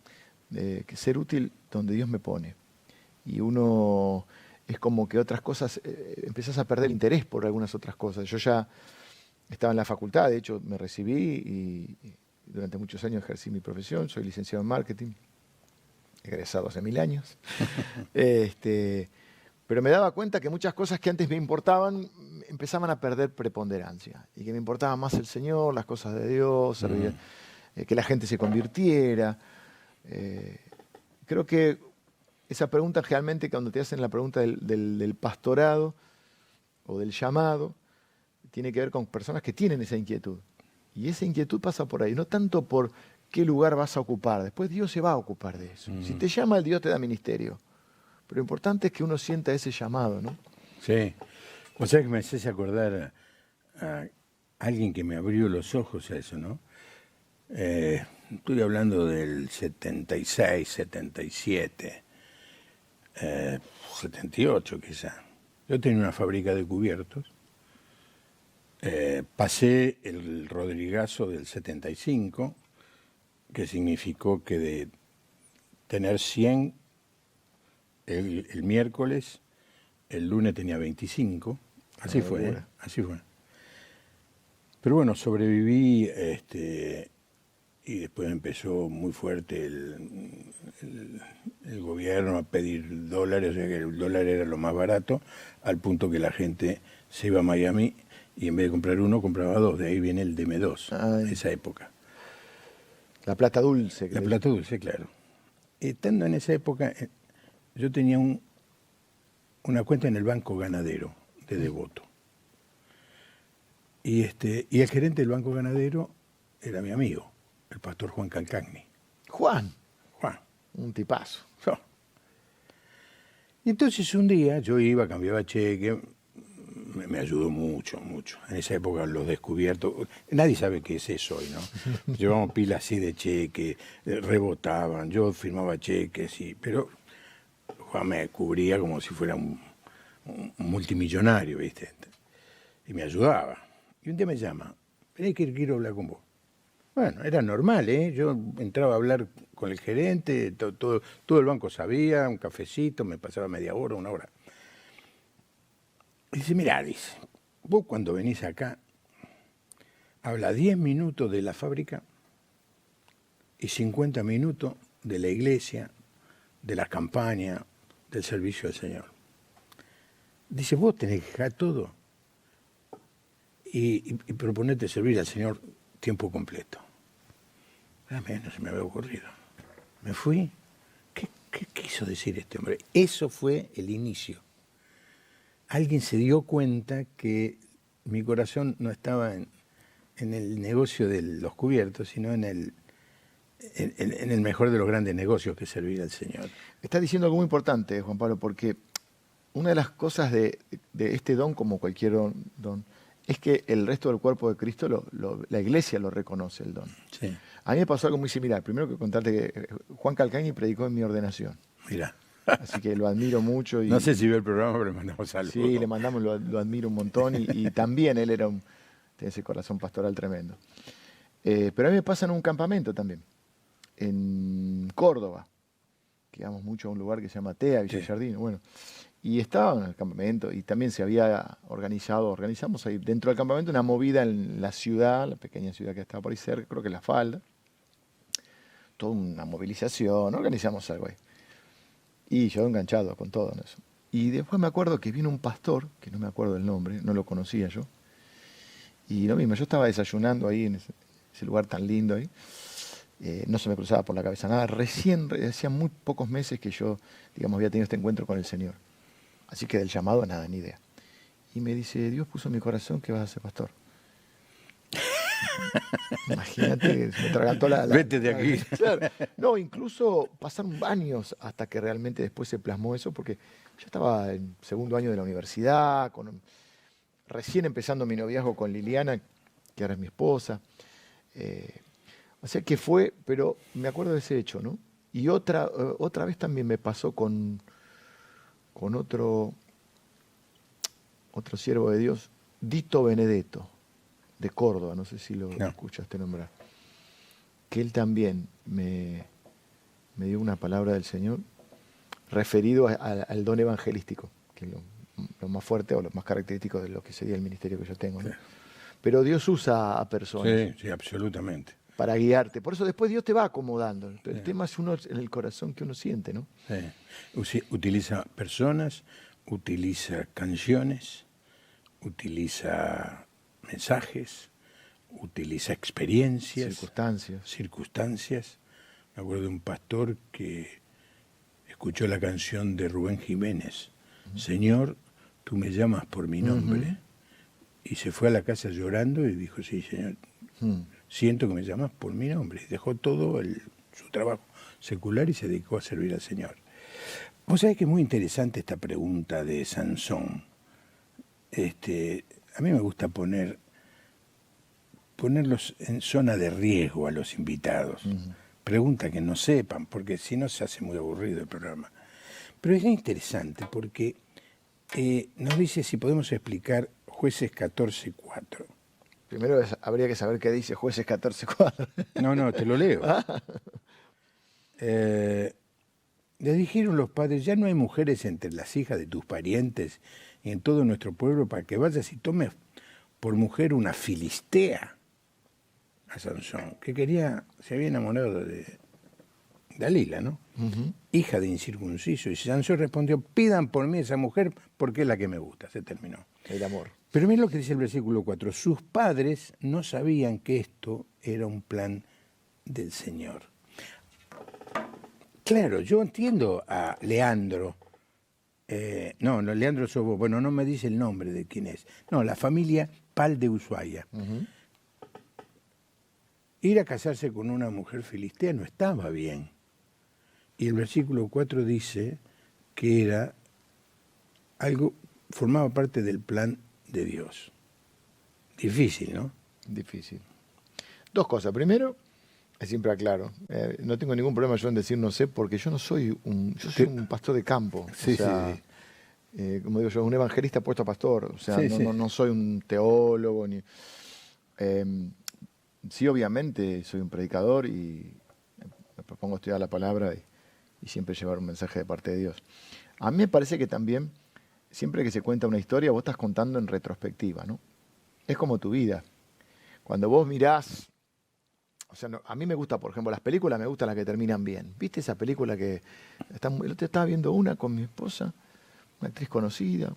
que ser útil donde Dios me pone. Y uno es como que otras cosas, empezás a perder interés por algunas otras cosas. Yo ya estaba en la facultad, de hecho me recibí y durante muchos años ejercí mi profesión, soy licenciado en marketing, egresado hace 1000 años. Pero me daba cuenta que muchas cosas que antes me importaban empezaban a perder preponderancia y que me importaba más el Señor, las cosas de Dios, servir, que la gente se convirtiera. Creo que esa pregunta realmente cuando te hacen la pregunta del pastorado o del llamado, tiene que ver con personas que tienen esa inquietud. Y esa inquietud pasa por ahí, no tanto por qué lugar vas a ocupar, después Dios se va a ocupar de eso. Si te llama, el Dios te da ministerio. Pero lo importante es que uno sienta ese llamado, ¿no? Sí. O sea que me haces acordar a alguien que me abrió los ojos a eso, ¿no? Estoy hablando del 76, 77, 78 quizá. Yo tenía una fábrica de cubiertos. Pasé el Rodrigazo del 75, que significó que de tener 100 el miércoles, el lunes tenía 25. Así fue, así fue. Pero bueno, sobreviví, y después empezó muy fuerte el gobierno a pedir dólares, o sea que el dólar era lo más barato, al punto que la gente se iba a Miami y en vez de comprar uno, compraba dos. De ahí viene el DM2, esa época. La plata dulce. La plata dulce, claro. Estando en esa época, yo tenía una cuenta en el Banco Ganadero de Devoto. Y el gerente del Banco Ganadero era mi amigo, el pastor Juan Calcagni. Juan. Juan. Un tipazo. Y entonces un día yo iba, cambiaba cheque, me ayudó mucho, mucho. En esa época los descubiertos, nadie sabe qué es eso hoy, ¿no? Llevábamos pilas así de cheque, rebotaban, yo firmaba cheques, pero Juan me cubría como si fuera un multimillonario, ¿viste? Y me ayudaba. Y un día me llama, vení que quiero hablar con vos. Bueno, era normal, ¿eh? Yo entraba a hablar con el gerente, todo el banco sabía, un cafecito, me pasaba media hora, una hora. Y dice, mirá, dice, vos cuando venís acá, habla 10 minutos de la fábrica y 50 minutos de la iglesia, de la campaña, del servicio al Señor. Dice, vos tenés que dejar todo y proponerte servir al Señor tiempo completo. A mí no se me había ocurrido. Me fui. ¿Qué quiso decir este hombre? Eso fue el inicio. Alguien se dio cuenta que mi corazón no estaba en el negocio de los cubiertos, sino en el mejor de los grandes negocios, que es servir al Señor. Estás diciendo algo muy importante, Juan Pablo, porque una de las cosas de este don, como cualquier don, es que el resto del cuerpo de Cristo, la iglesia lo reconoce, el don. Sí. A mí me pasó algo muy similar. Primero que contarte que Juan Calcagni predicó en mi ordenación. Mira. Así que lo admiro mucho. No sé si ve el programa, pero le mandamos saludos. Sí, le mandamos, lo admiro un montón y también él tiene ese corazón pastoral tremendo. Pero a mí me pasa en un campamento también, en Córdoba, que vamos mucho a un lugar que se llama TEA, Villa Jardín. Bueno, Y estaba en el campamento y también se había organizamos ahí dentro del campamento una movida en la ciudad, la pequeña ciudad que estaba por ahí cerca, creo que La Falda. Toda una movilización, organizamos algo ahí. Y yo enganchado con todo en eso. Y después me acuerdo que vino un pastor, que no me acuerdo el nombre, no lo conocía yo. Y lo mismo, yo estaba desayunando ahí en ese lugar tan lindo ahí. No se me cruzaba por la cabeza nada. Hacía muy pocos meses que yo, digamos, había tenido este encuentro con el Señor. Así que del llamado nada, ni idea. Y me dice, Dios puso en mi corazón que vas a ser pastor. Imagínate, se me atragantó Vete de aquí. Claro. No, incluso pasaron años hasta que realmente después se plasmó eso, porque yo estaba en segundo año de la universidad, recién empezando mi noviazgo con Liliana, que ahora es mi esposa. O sea que fue, pero me acuerdo de ese hecho, ¿no? Y otra vez también me pasó con otro siervo de Dios, Dito Benedetto, de Córdoba, no sé si lo escuchaste nombrar, que él también me dio una palabra del Señor referido al don evangelístico, que es lo más fuerte o lo más característico de lo que sería el ministerio que yo tengo, ¿no? Sí. Pero Dios usa a personas. Sí, absolutamente. Para guiarte. Por eso después Dios te va acomodando. Pero el tema es en el corazón que uno siente, ¿no? Sí. Utiliza personas, utiliza canciones, utiliza mensajes, utiliza experiencias, circunstancias. Me acuerdo de un pastor que escuchó la canción de Rubén Jiménez, Señor, tú me llamas por mi nombre, y se fue a la casa llorando y dijo, sí, Señor, siento que me llamas por mi nombre. Dejó todo su trabajo secular y se dedicó a servir al Señor. Vos sabés que es muy interesante esta pregunta de Sansón. A mí me gusta ponerlos en zona de riesgo a los invitados. Pregunta que no sepan, porque si no se hace muy aburrido el programa. Pero es interesante porque nos dice si podemos explicar Jueces 14:4. Primero habría que saber qué dice Jueces 14:4. No, te lo leo. Le dijeron los padres, ya no hay mujeres entre las hijas de tus parientes y en todo nuestro pueblo para que vayas y tomes por mujer una filistea a Sansón, que se había enamorado de Dalila, ¿no? Hija de incircunciso. Y Sansón respondió, pidan por mí esa mujer porque es la que me gusta. Se terminó. El amor. Pero miren lo que dice el versículo 4. Sus padres no sabían que esto era un plan del Señor. Claro, yo entiendo a Leandro. Leandro Sobo, bueno, no me dice el nombre de quién es. No, la familia Pal de Ushuaia. Ir a casarse con una mujer filistea no estaba bien. Y el versículo 4 dice que era algo, formaba parte del plan de Dios. Difícil, ¿no? Difícil. Dos cosas. Primero, siempre aclaro, no tengo ningún problema yo en decir no sé, porque yo no soy yo soy un pastor de campo. Sí, o sea, como digo yo, un evangelista puesto a pastor. O sea, no soy un teólogo ni. Sí, obviamente soy un predicador y me propongo estudiar la palabra y siempre llevar un mensaje de parte de Dios. A mí me parece que también, siempre que se cuenta una historia, vos estás contando en retrospectiva, ¿no? Es como tu vida. Cuando vos mirás, o sea, a mí me gusta, por ejemplo, las películas, me gustan las que terminan bien. ¿Viste esa película que el otro estaba viendo una con mi esposa, una actriz conocida?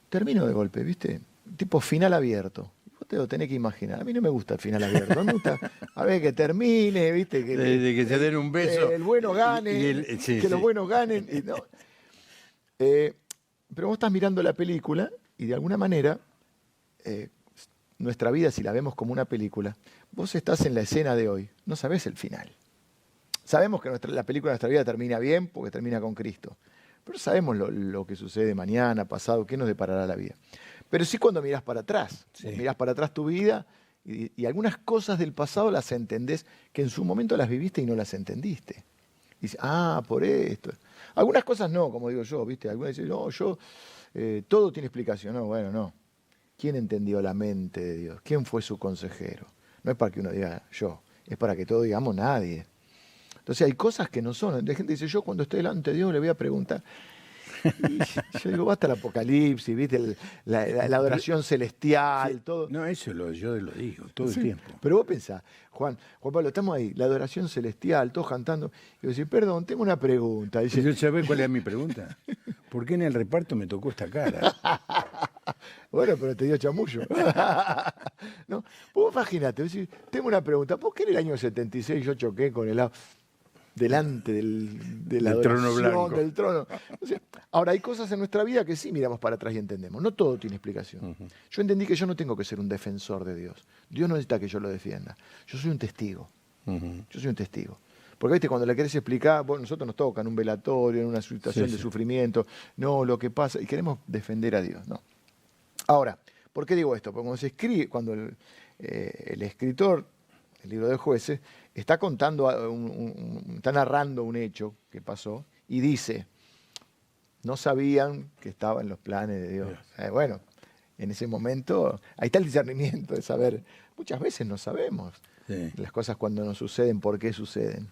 Termino de golpe, ¿viste? Tipo final abierto. Vos te lo tenés que imaginar. A mí no me gusta el final abierto. A mí me gusta, a ver, que termine, ¿viste? De que se den un beso. El bueno gane, los buenos ganen. No. Pero vos estás mirando la película y de alguna manera, nuestra vida, si la vemos como una película, vos estás en la escena de hoy, no sabés el final. Sabemos que la película de nuestra vida termina bien porque termina con Cristo. Pero sabemos lo que sucede mañana, pasado, qué nos deparará la vida. Pero sí cuando mirás para atrás. Mirás para atrás tu vida y algunas cosas del pasado las entendés que en su momento las viviste y no las entendiste. Y dices, por esto. Algunas cosas no, como digo yo, ¿viste? Algunas dicen, no, todo tiene explicación. No, bueno, no. ¿Quién entendió la mente de Dios? ¿Quién fue su consejero? No es para que uno diga yo, es para que todos digamos nadie. Entonces hay cosas que no son. La gente dice, yo cuando esté delante de Dios le voy a preguntar. Y yo digo, basta el apocalipsis, ¿viste? La adoración celestial, Sí, todo. no, eso yo lo digo todo el tiempo. Pero vos pensás, Juan Pablo, estamos ahí, la adoración celestial, todos cantando. Y yo decía, perdón, tengo una pregunta. Dice, ¿Y sabés cuál es mi pregunta? ¿Por qué en el reparto me tocó esta cara? bueno, pero te dio chamullo. ¿No? Vos imagínate, tengo una pregunta. ¿Por qué en el año 76 yo choqué con el delante de la trono blanco? del trono? O sea, ahora, hay cosas en nuestra vida que sí miramos para atrás y entendemos. No todo tiene explicación. Yo entendí que yo no tengo que ser un defensor de Dios. Dios no necesita que yo lo defienda. Yo soy un testigo. Yo soy un testigo. Porque, viste, cuando le querés explicar, bueno, nosotros nos toca en un velatorio, en una situación de sufrimiento, no, lo que pasa, y queremos defender a Dios, no. Ahora, ¿por qué digo esto? Porque cuando se escribe, cuando el escritor, el libro de Jueces, está contando, está narrando un hecho que pasó y dice, no sabían que estaba en los planes de Dios. Bueno, en ese momento, ahí está el discernimiento de saber, muchas veces no sabemos las cosas cuando nos suceden, por qué suceden.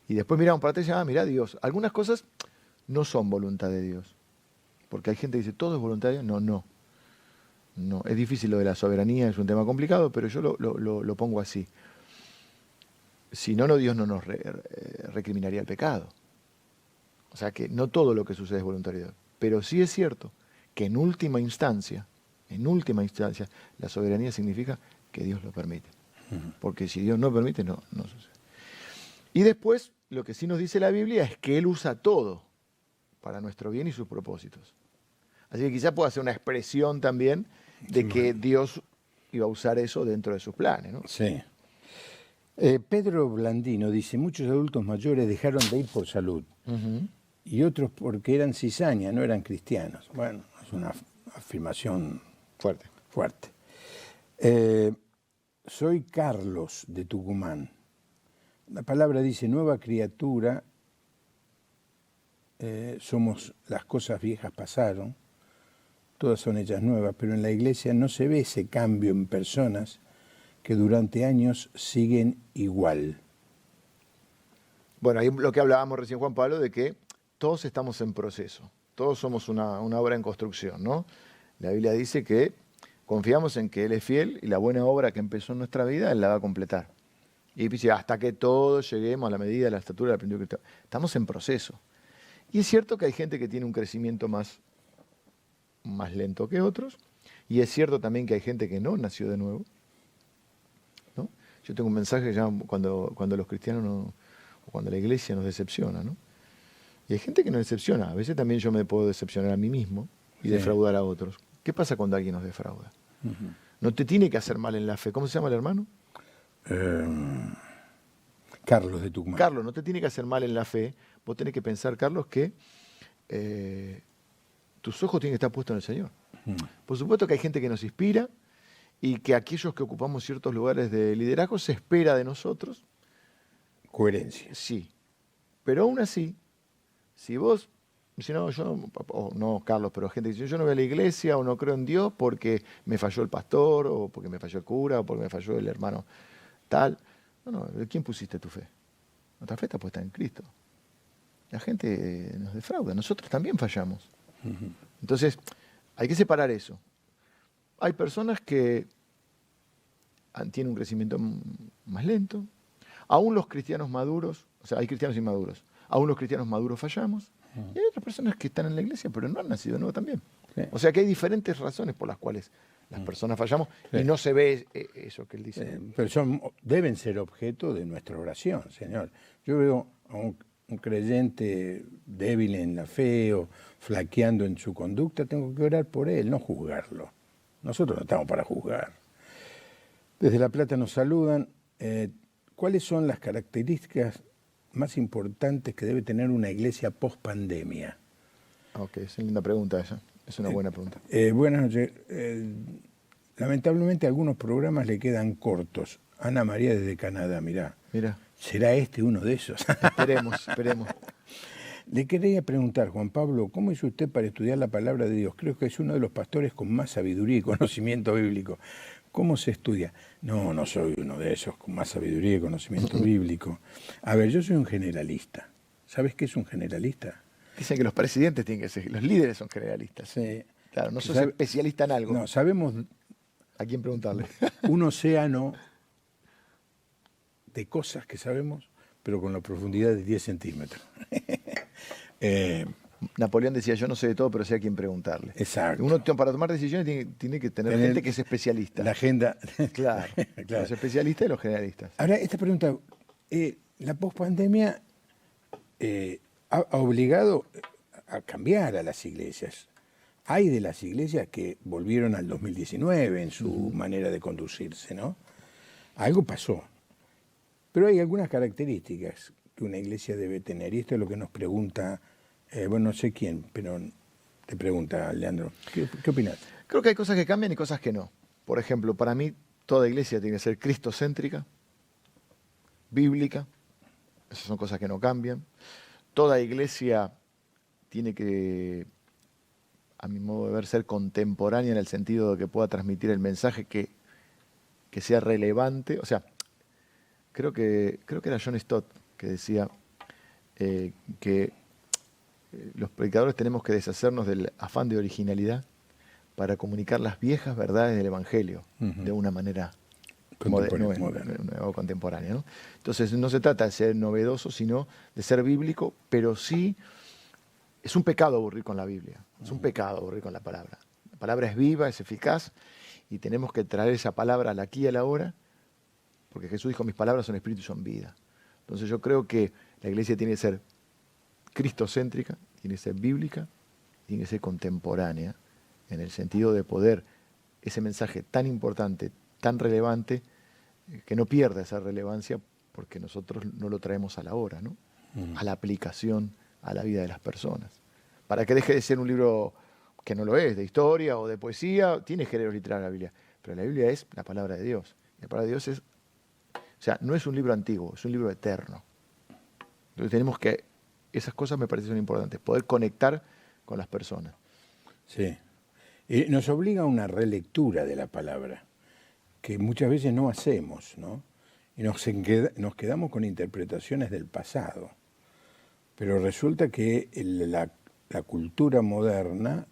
Y después miramos para atrás y decimos, mirá Dios, algunas cosas no son voluntad de Dios. Porque hay gente que dice, todo es voluntad de Dios. No, es difícil lo de la soberanía, es un tema complicado, pero yo lo pongo así. Si no, Dios no nos recriminaría el pecado. O sea que no todo lo que sucede es voluntad de Dios. Pero sí es cierto que en última instancia, la soberanía significa que Dios lo permite. Porque si Dios no permite, no sucede. Y después, lo que sí nos dice la Biblia es que Él usa todo para nuestro bien y sus propósitos. Así que quizás pueda ser una expresión también de que Dios iba a usar eso dentro de sus planes, ¿no? Sí. Pedro Blandino dice, muchos adultos mayores dejaron de ir por salud y otros porque eran cizaña, no eran cristianos. Bueno, es una afirmación fuerte. Soy Carlos de Tucumán. La palabra dice, nueva criatura, somos, las cosas viejas pasaron, todas son hechas nuevas, pero en la iglesia no se ve ese cambio en personas que durante años siguen igual. Bueno, ahí lo que hablábamos recién, Juan Pablo, de que todos estamos en proceso, todos somos una obra en construcción, ¿no? La Biblia dice que confiamos en que Él es fiel y la buena obra que empezó en nuestra vida, Él la va a completar. Y dice, hasta que todos lleguemos a la medida de la estatura del plenitud de Cristo. Estamos en proceso. Y es cierto que hay gente que tiene un crecimiento más lento que otros, y es cierto también que hay gente que no nació de nuevo, ¿no? Yo tengo un mensaje ya cuando los cristianos o cuando la iglesia nos decepciona, ¿no? Y hay gente que nos decepciona. A veces también yo me puedo decepcionar a mí mismo y defraudar a otros. ¿Qué pasa cuando alguien nos defrauda? No te tiene que hacer mal en la fe. ¿Cómo se llama el hermano? Carlos de Tucumán. Carlos, no te tiene que hacer mal en la fe. Vos tenés que pensar, Carlos, que tus ojos tienen que estar puestos en el Señor. Por supuesto que hay gente que nos inspira y que aquellos que ocupamos ciertos lugares de liderazgo se espera de nosotros. Coherencia. Sí. Pero aún así, si vos, no Carlos, pero gente que dice, yo no voy a la iglesia o no creo en Dios porque me falló el pastor o porque me falló el cura o porque me falló el hermano tal. No, ¿de quién pusiste tu fe? Nuestra fe está puesta en Cristo. La gente nos defrauda, nosotros también fallamos. Entonces, hay que separar eso. Hay personas que tienen un crecimiento más lento. Aún los cristianos maduros, o sea, hay cristianos inmaduros. Aún los cristianos maduros fallamos. Y hay otras personas que están en la iglesia, pero no han nacido de nuevo también. O sea que hay diferentes razones por las cuales las personas fallamos y no se ve eso que él dice. Pero deben ser objeto de nuestra oración, Señor. Yo veo a un creyente débil en la fe o flaqueando en su conducta, tengo que orar por él, no juzgarlo. Nosotros no estamos para juzgar. Desde La Plata nos saludan. ¿Cuáles son las características más importantes que debe tener una iglesia post-pandemia? Ok, es una linda pregunta esa. Es una buena pregunta. Buenas noches. Lamentablemente algunos programas le quedan cortos. Ana María desde Canadá, mirá. ¿Será este uno de esos? Esperemos. Le quería preguntar, Juan Pablo, ¿cómo hizo usted para estudiar la palabra de Dios? Creo que es uno de los pastores con más sabiduría y conocimiento bíblico. ¿Cómo se estudia? No soy uno de esos con más sabiduría y conocimiento bíblico. A ver, yo soy un generalista. ¿Sabes qué es un generalista? Dicen que los presidentes tienen que ser, los líderes son generalistas. Sí. Claro, no sos especialista en algo. No, sabemos ¿A quién preguntarle? un océano de cosas que sabemos, pero con la profundidad de 10 centímetros. Napoleón decía, yo no sé de todo, pero sé a quién preguntarle. Exacto. Uno para tomar decisiones tiene que tener gente que es especialista. La agenda. Claro, claro. Los especialistas y los generalistas. Ahora, esta pregunta, la pospandemia ha obligado a cambiar a las iglesias. Hay de las iglesias que volvieron al 2019 en su manera de conducirse, ¿no? Algo pasó. Pero hay algunas características que una iglesia debe tener. Y esto es lo que nos pregunta, bueno, no sé quién, pero te pregunta, Leandro. ¿Qué opinas? Creo que hay cosas que cambian y cosas que no. Por ejemplo, para mí, toda iglesia tiene que ser cristocéntrica, bíblica. Esas son cosas que no cambian. Toda iglesia tiene que, a mi modo de ver, ser contemporánea en el sentido de que pueda transmitir el mensaje que sea relevante. O sea, creo que era John Stott que decía que los predicadores tenemos que deshacernos del afán de originalidad para comunicar las viejas verdades del Evangelio de una manera contemporánea, ¿no? Entonces no se trata de ser novedoso, sino de ser bíblico, pero sí es un pecado aburrir con la Biblia, es un pecado aburrir con la palabra. La palabra es viva, es eficaz, y tenemos que traer esa palabra al aquí y a la hora, porque Jesús dijo, mis palabras son espíritu y son vida. Entonces yo creo que la iglesia tiene que ser cristocéntrica, tiene que ser bíblica, tiene que ser contemporánea, en el sentido de poder, ese mensaje tan importante, tan relevante, que no pierda esa relevancia porque nosotros no lo traemos a la hora, ¿no? A la aplicación, a la vida de las personas. Para que deje de ser un libro que no lo es, de historia o de poesía, tiene género literario la Biblia, pero la Biblia es la palabra de Dios. La palabra de Dios es, o sea, no es un libro antiguo, es un libro eterno. Entonces tenemos que, esas cosas me parecen importantes, poder conectar con las personas. Sí. Nos obliga a una relectura de la palabra, que muchas veces no hacemos, ¿no? Y nos quedamos con interpretaciones del pasado. Pero resulta que la cultura moderna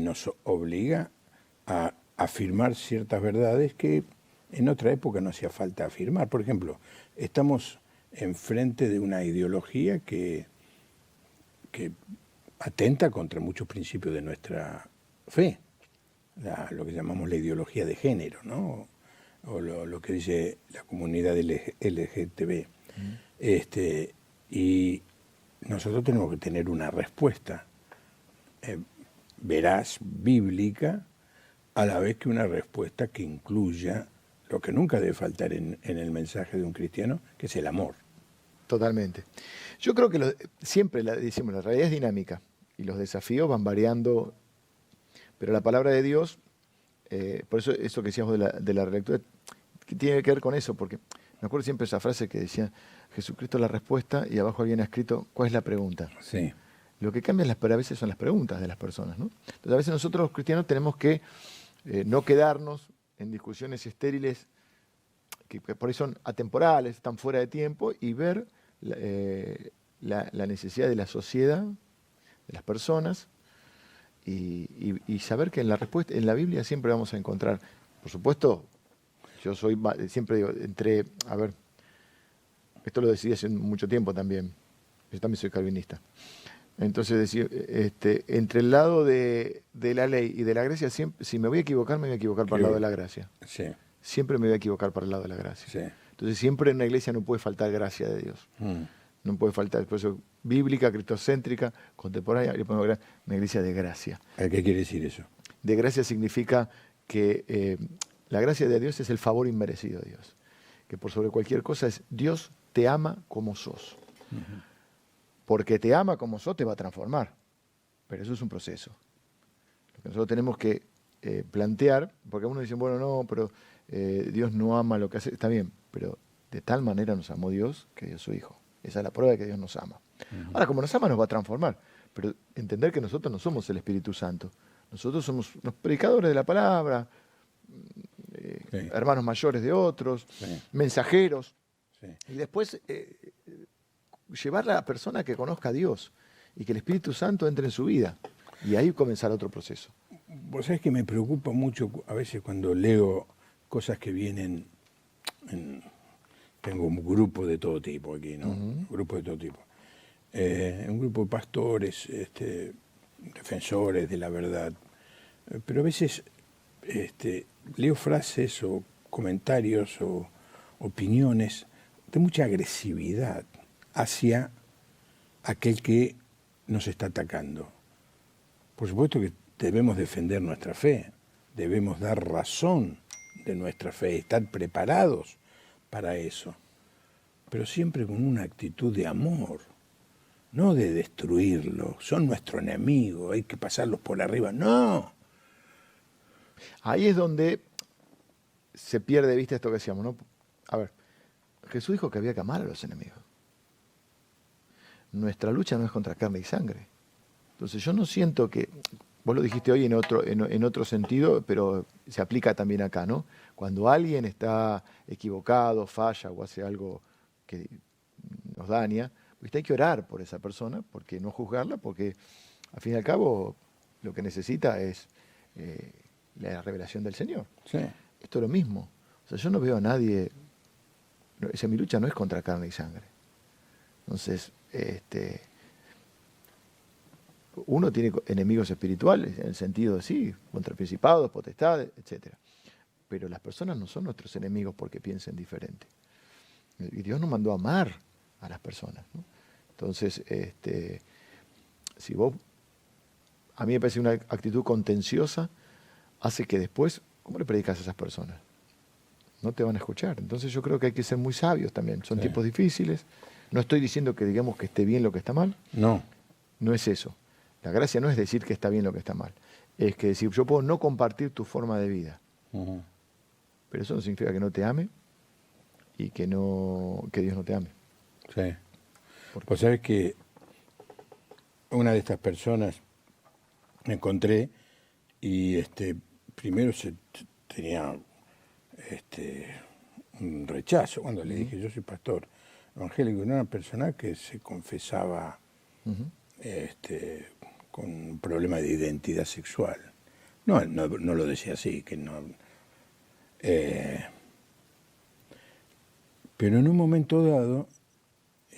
nos obliga a afirmar ciertas verdades que en otra época no hacía falta afirmar. Por ejemplo, estamos enfrente de una ideología que atenta contra muchos principios de nuestra fe, lo que llamamos la ideología de género, ¿no? O lo que dice la comunidad LGTB. Y nosotros tenemos que tener una respuesta veraz, bíblica, a la vez que una respuesta que incluya lo que nunca debe faltar en el mensaje de un cristiano, que es el amor. Totalmente. Yo creo que siempre decimos, la realidad es dinámica y los desafíos van variando, pero la palabra de Dios, por eso que decíamos de la relectura, que tiene que ver con eso, porque me acuerdo siempre esa frase que decía, Jesucristo es la respuesta, y abajo había escrito, ¿cuál es la pregunta? Sí. Lo que cambia a veces son las preguntas de las personas, ¿no? Entonces a veces nosotros los cristianos tenemos que no quedarnos en discusiones estériles que por ahí son atemporales, están fuera de tiempo, y ver la necesidad de la sociedad, de las personas, y saber que en la respuesta, en la Biblia siempre vamos a encontrar, por supuesto, yo siempre digo, esto lo decidí hace mucho tiempo también, yo también soy calvinista. Entonces, entre el lado de la ley y de la gracia, siempre, si me voy a equivocar, me voy a equivocar para el lado de la gracia. Sí. Siempre me voy a equivocar para el lado de la gracia. Sí. Entonces, siempre en una iglesia no puede faltar gracia de Dios. No puede faltar, por eso, bíblica, cristocéntrica, contemporánea, una iglesia de gracia. ¿Qué quiere decir eso? De gracia significa que la gracia de Dios es el favor inmerecido de Dios. Que por sobre cualquier cosa es, Dios te ama como sos. Porque te ama como sos, te va a transformar. Pero eso es un proceso. Lo que nosotros tenemos que plantear, porque algunos dicen, bueno, no, pero Dios no ama lo que hace. Está bien, pero de tal manera nos amó Dios que dio su Hijo. Esa es la prueba de que Dios nos ama. Ahora, como nos ama, nos va a transformar. Pero entender que nosotros no somos el Espíritu Santo. Nosotros somos los predicadores de la palabra, hermanos mayores de otros, mensajeros. Y después llevar a la persona que conozca a Dios y que el Espíritu Santo entre en su vida. Y ahí comenzará otro proceso. Vos sabés que me preocupa mucho a veces cuando leo cosas que vienen tengo un grupo de todo tipo aquí, ¿no? Un grupo de todo tipo. Un grupo de pastores, defensores de la verdad. Pero a veces leo frases o comentarios o opiniones de mucha agresividad hacia aquel que nos está atacando. Por supuesto que debemos defender nuestra fe, debemos dar razón de nuestra fe, estar preparados para eso, pero siempre con una actitud de amor, no de destruirlo. Son nuestro enemigo, hay que pasarlos por arriba. No. Ahí es donde se pierde de vista esto que decíamos, ¿no? A ver, Jesús dijo que había que amar a los enemigos. Nuestra lucha no es contra carne y sangre. Entonces yo no siento que, vos lo dijiste hoy en otro sentido, pero se aplica también acá, ¿no? Cuando alguien está equivocado, falla o hace algo que nos daña, pues hay que orar por esa persona, porque no juzgarla, porque al fin y al cabo lo que necesita es la revelación del Señor. Sí. Esto es lo mismo. O sea, yo no veo a nadie, mi lucha no es contra carne y sangre. Entonces, uno tiene enemigos espirituales, en el sentido de sí, contra principados, potestades, etc. Pero las personas no son nuestros enemigos porque piensen diferente. Y Dios nos mandó a amar a las personas, ¿no? Entonces, si vos, a mí me parece una actitud contenciosa, hace que después, ¿cómo le predicas a esas personas? No te van a escuchar. Entonces yo creo que hay que ser muy sabios también. Son tiempos difíciles. No estoy diciendo que digamos que esté bien lo que está mal. No. No es eso. La gracia no es decir que está bien lo que está mal. Es que decir, yo puedo no compartir tu forma de vida. Pero eso no significa que no te ame y que Dios no te ame. Sí. Pues sabes que una de estas personas me encontré y primero tenía un rechazo cuando le dije yo soy pastor evangélico, era una persona que se confesaba con un problema de identidad sexual. No lo decía así, que no. Pero en un momento dado,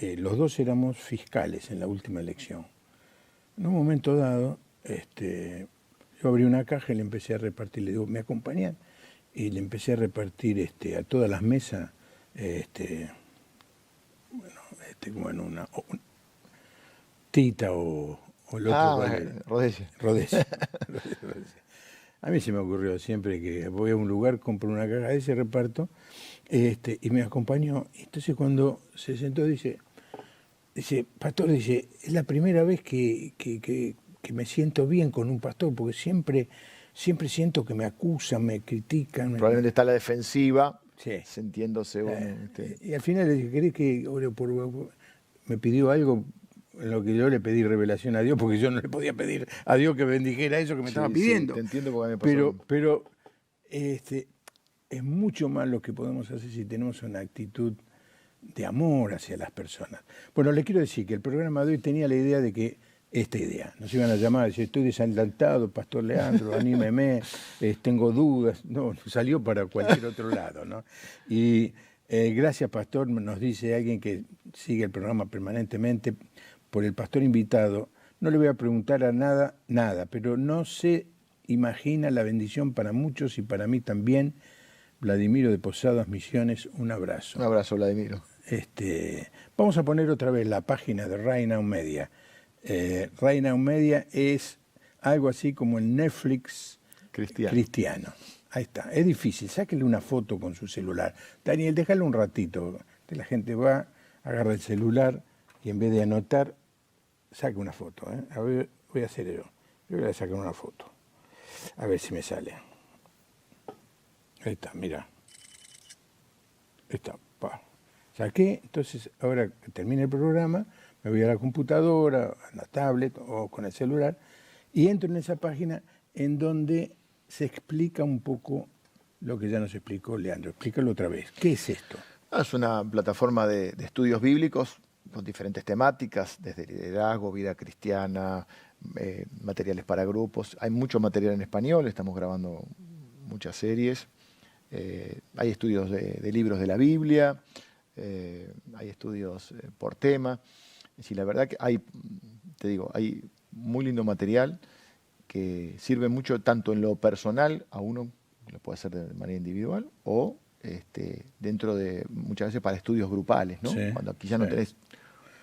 los dos éramos fiscales en la última elección. En un momento dado, yo abrí una caja y le empecé a repartir, le digo, ¿me acompañan? Y le empecé a repartir a todas las mesas, como en una tita o el otro. Rodella. A mí se me ocurrió siempre que voy a un lugar, compro una caja de ese reparto, y me acompañó. Entonces cuando se sentó dice, pastor, dice, es la primera vez que me siento bien con un pastor, porque siempre siento que me acusan, me critican. Probablemente está a la defensiva, sí, sintiéndose y al final le dije, ¿querés que ore por vos? Me pidió algo en lo que yo le pedí revelación a Dios, porque yo no le podía pedir a Dios que bendijera eso que me estaba pidiendo. Sí, te entiendo porque me pasó. Pero es mucho más lo que podemos hacer si tenemos una actitud de amor hacia las personas. Bueno, le quiero decir que el programa de hoy tenía la idea de que esta idea, nos iban a llamar, decir, estoy desalentado, Pastor Leandro, anímeme, tengo dudas. No, salió para cualquier otro lado, ¿no? Y gracias, Pastor, nos dice alguien que sigue el programa permanentemente, por el pastor invitado. No le voy a preguntar a nada, pero no se imagina la bendición para muchos y para mí también. Vladimiro de Posadas Misiones, un abrazo. Un abrazo, Vladimiro. Vamos a poner otra vez la página de Right Media. Right Media es algo así como el Netflix cristiano. Ahí está. Es difícil. Sáquele una foto con su celular. Daniel, déjale un ratito. La gente va, agarra el celular y en vez de anotar, saca una foto. A ver, voy a hacer yo. Yo voy a sacar una foto. A ver si me sale. Ahí está, mira. Ahí está. Saqué, entonces ahora que termine el programa, me voy a la computadora, a la tablet o con el celular y entro en esa página en donde se explica un poco lo que ya nos explicó Leandro. Explícalo otra vez. ¿Qué es esto? Es una plataforma de estudios bíblicos con diferentes temáticas, desde liderazgo, vida cristiana, materiales para grupos. Hay mucho material en español, estamos grabando muchas series. Hay estudios de libros de la Biblia, hay estudios por tema. Y la verdad que hay muy lindo material que sirve mucho tanto en lo personal, a uno lo puede hacer de manera individual, o dentro de, muchas veces para estudios grupales, ¿no? Sí, Cuando quizás no tenés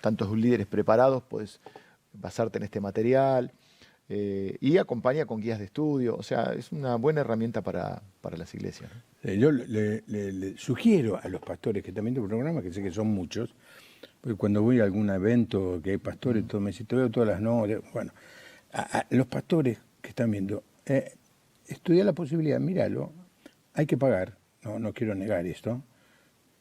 tantos líderes preparados, puedes basarte en este material y acompaña con guías de estudio. O sea, es una buena herramienta para las iglesias, ¿no? Yo le sugiero a los pastores que también tengo programa, que sé que son muchos, porque cuando voy a algún evento que hay pastores, todo me dicen, te veo todas las noches. Bueno, a los pastores que están viendo, estudia la posibilidad, míralo, hay que pagar, no quiero negar esto,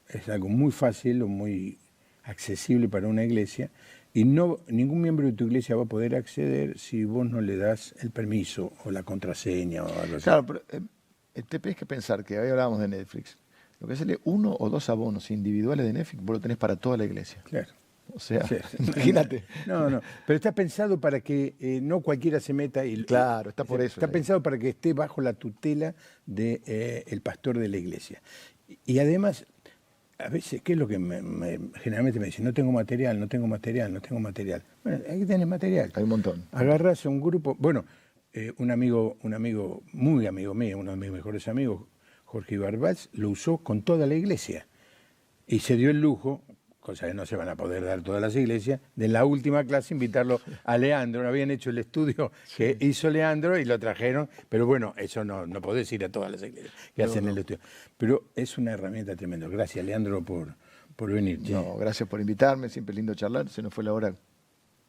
es algo muy fácil o muy accesible para una iglesia, y ningún miembro de tu iglesia va a poder acceder si vos no le das el permiso o la contraseña o algo así. Claro, pero te tienes que pensar que hoy hablábamos de Netflix. Lo que es 1 o 2 abonos individuales de Netflix, vos lo tenés para toda la iglesia. Claro. O sea, imagínate. No, pero está pensado para que no cualquiera se meta. Claro, está por eso. Está pensado para que esté bajo la tutela del pastor de la iglesia. Y además, a veces, ¿qué es lo que generalmente me dicen? No tengo material. Bueno, hay que tener material. Hay un montón. Agarrás a un grupo. Bueno, un amigo, muy amigo mío, uno de mis mejores amigos, Jorge Ibarbaz, lo usó con toda la iglesia. Y se dio el lujo, cosa que no se van a poder dar todas las iglesias, de la última clase invitarlo a Leandro. Habían hecho el estudio que hizo Leandro y lo trajeron, pero bueno, eso no podés ir a todas las iglesias que hacen el estudio. Pero es una herramienta tremenda. Gracias, Leandro, por venir. No, gracias por invitarme, siempre lindo charlar, se nos fue la hora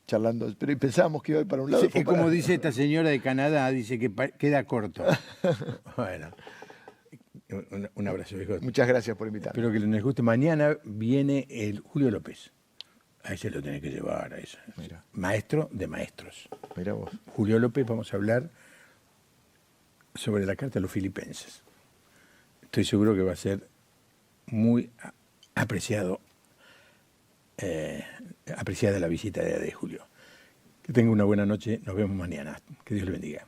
charlando, pero pensábamos que iba a ir para un lado. Sí, como dice esta señora de Canadá, dice que queda corto. Bueno. Un abrazo, viejo. Muchas gracias por invitarme. Espero que les guste. Mañana viene el Julio López. A ese lo tenés que llevar, a ese. Mira. Maestro de maestros. Mira vos. Julio López, vamos a hablar sobre la carta a los filipenses. Estoy seguro que va a ser muy apreciada la visita de Julio. Que tenga una buena noche. Nos vemos mañana. Que Dios le bendiga.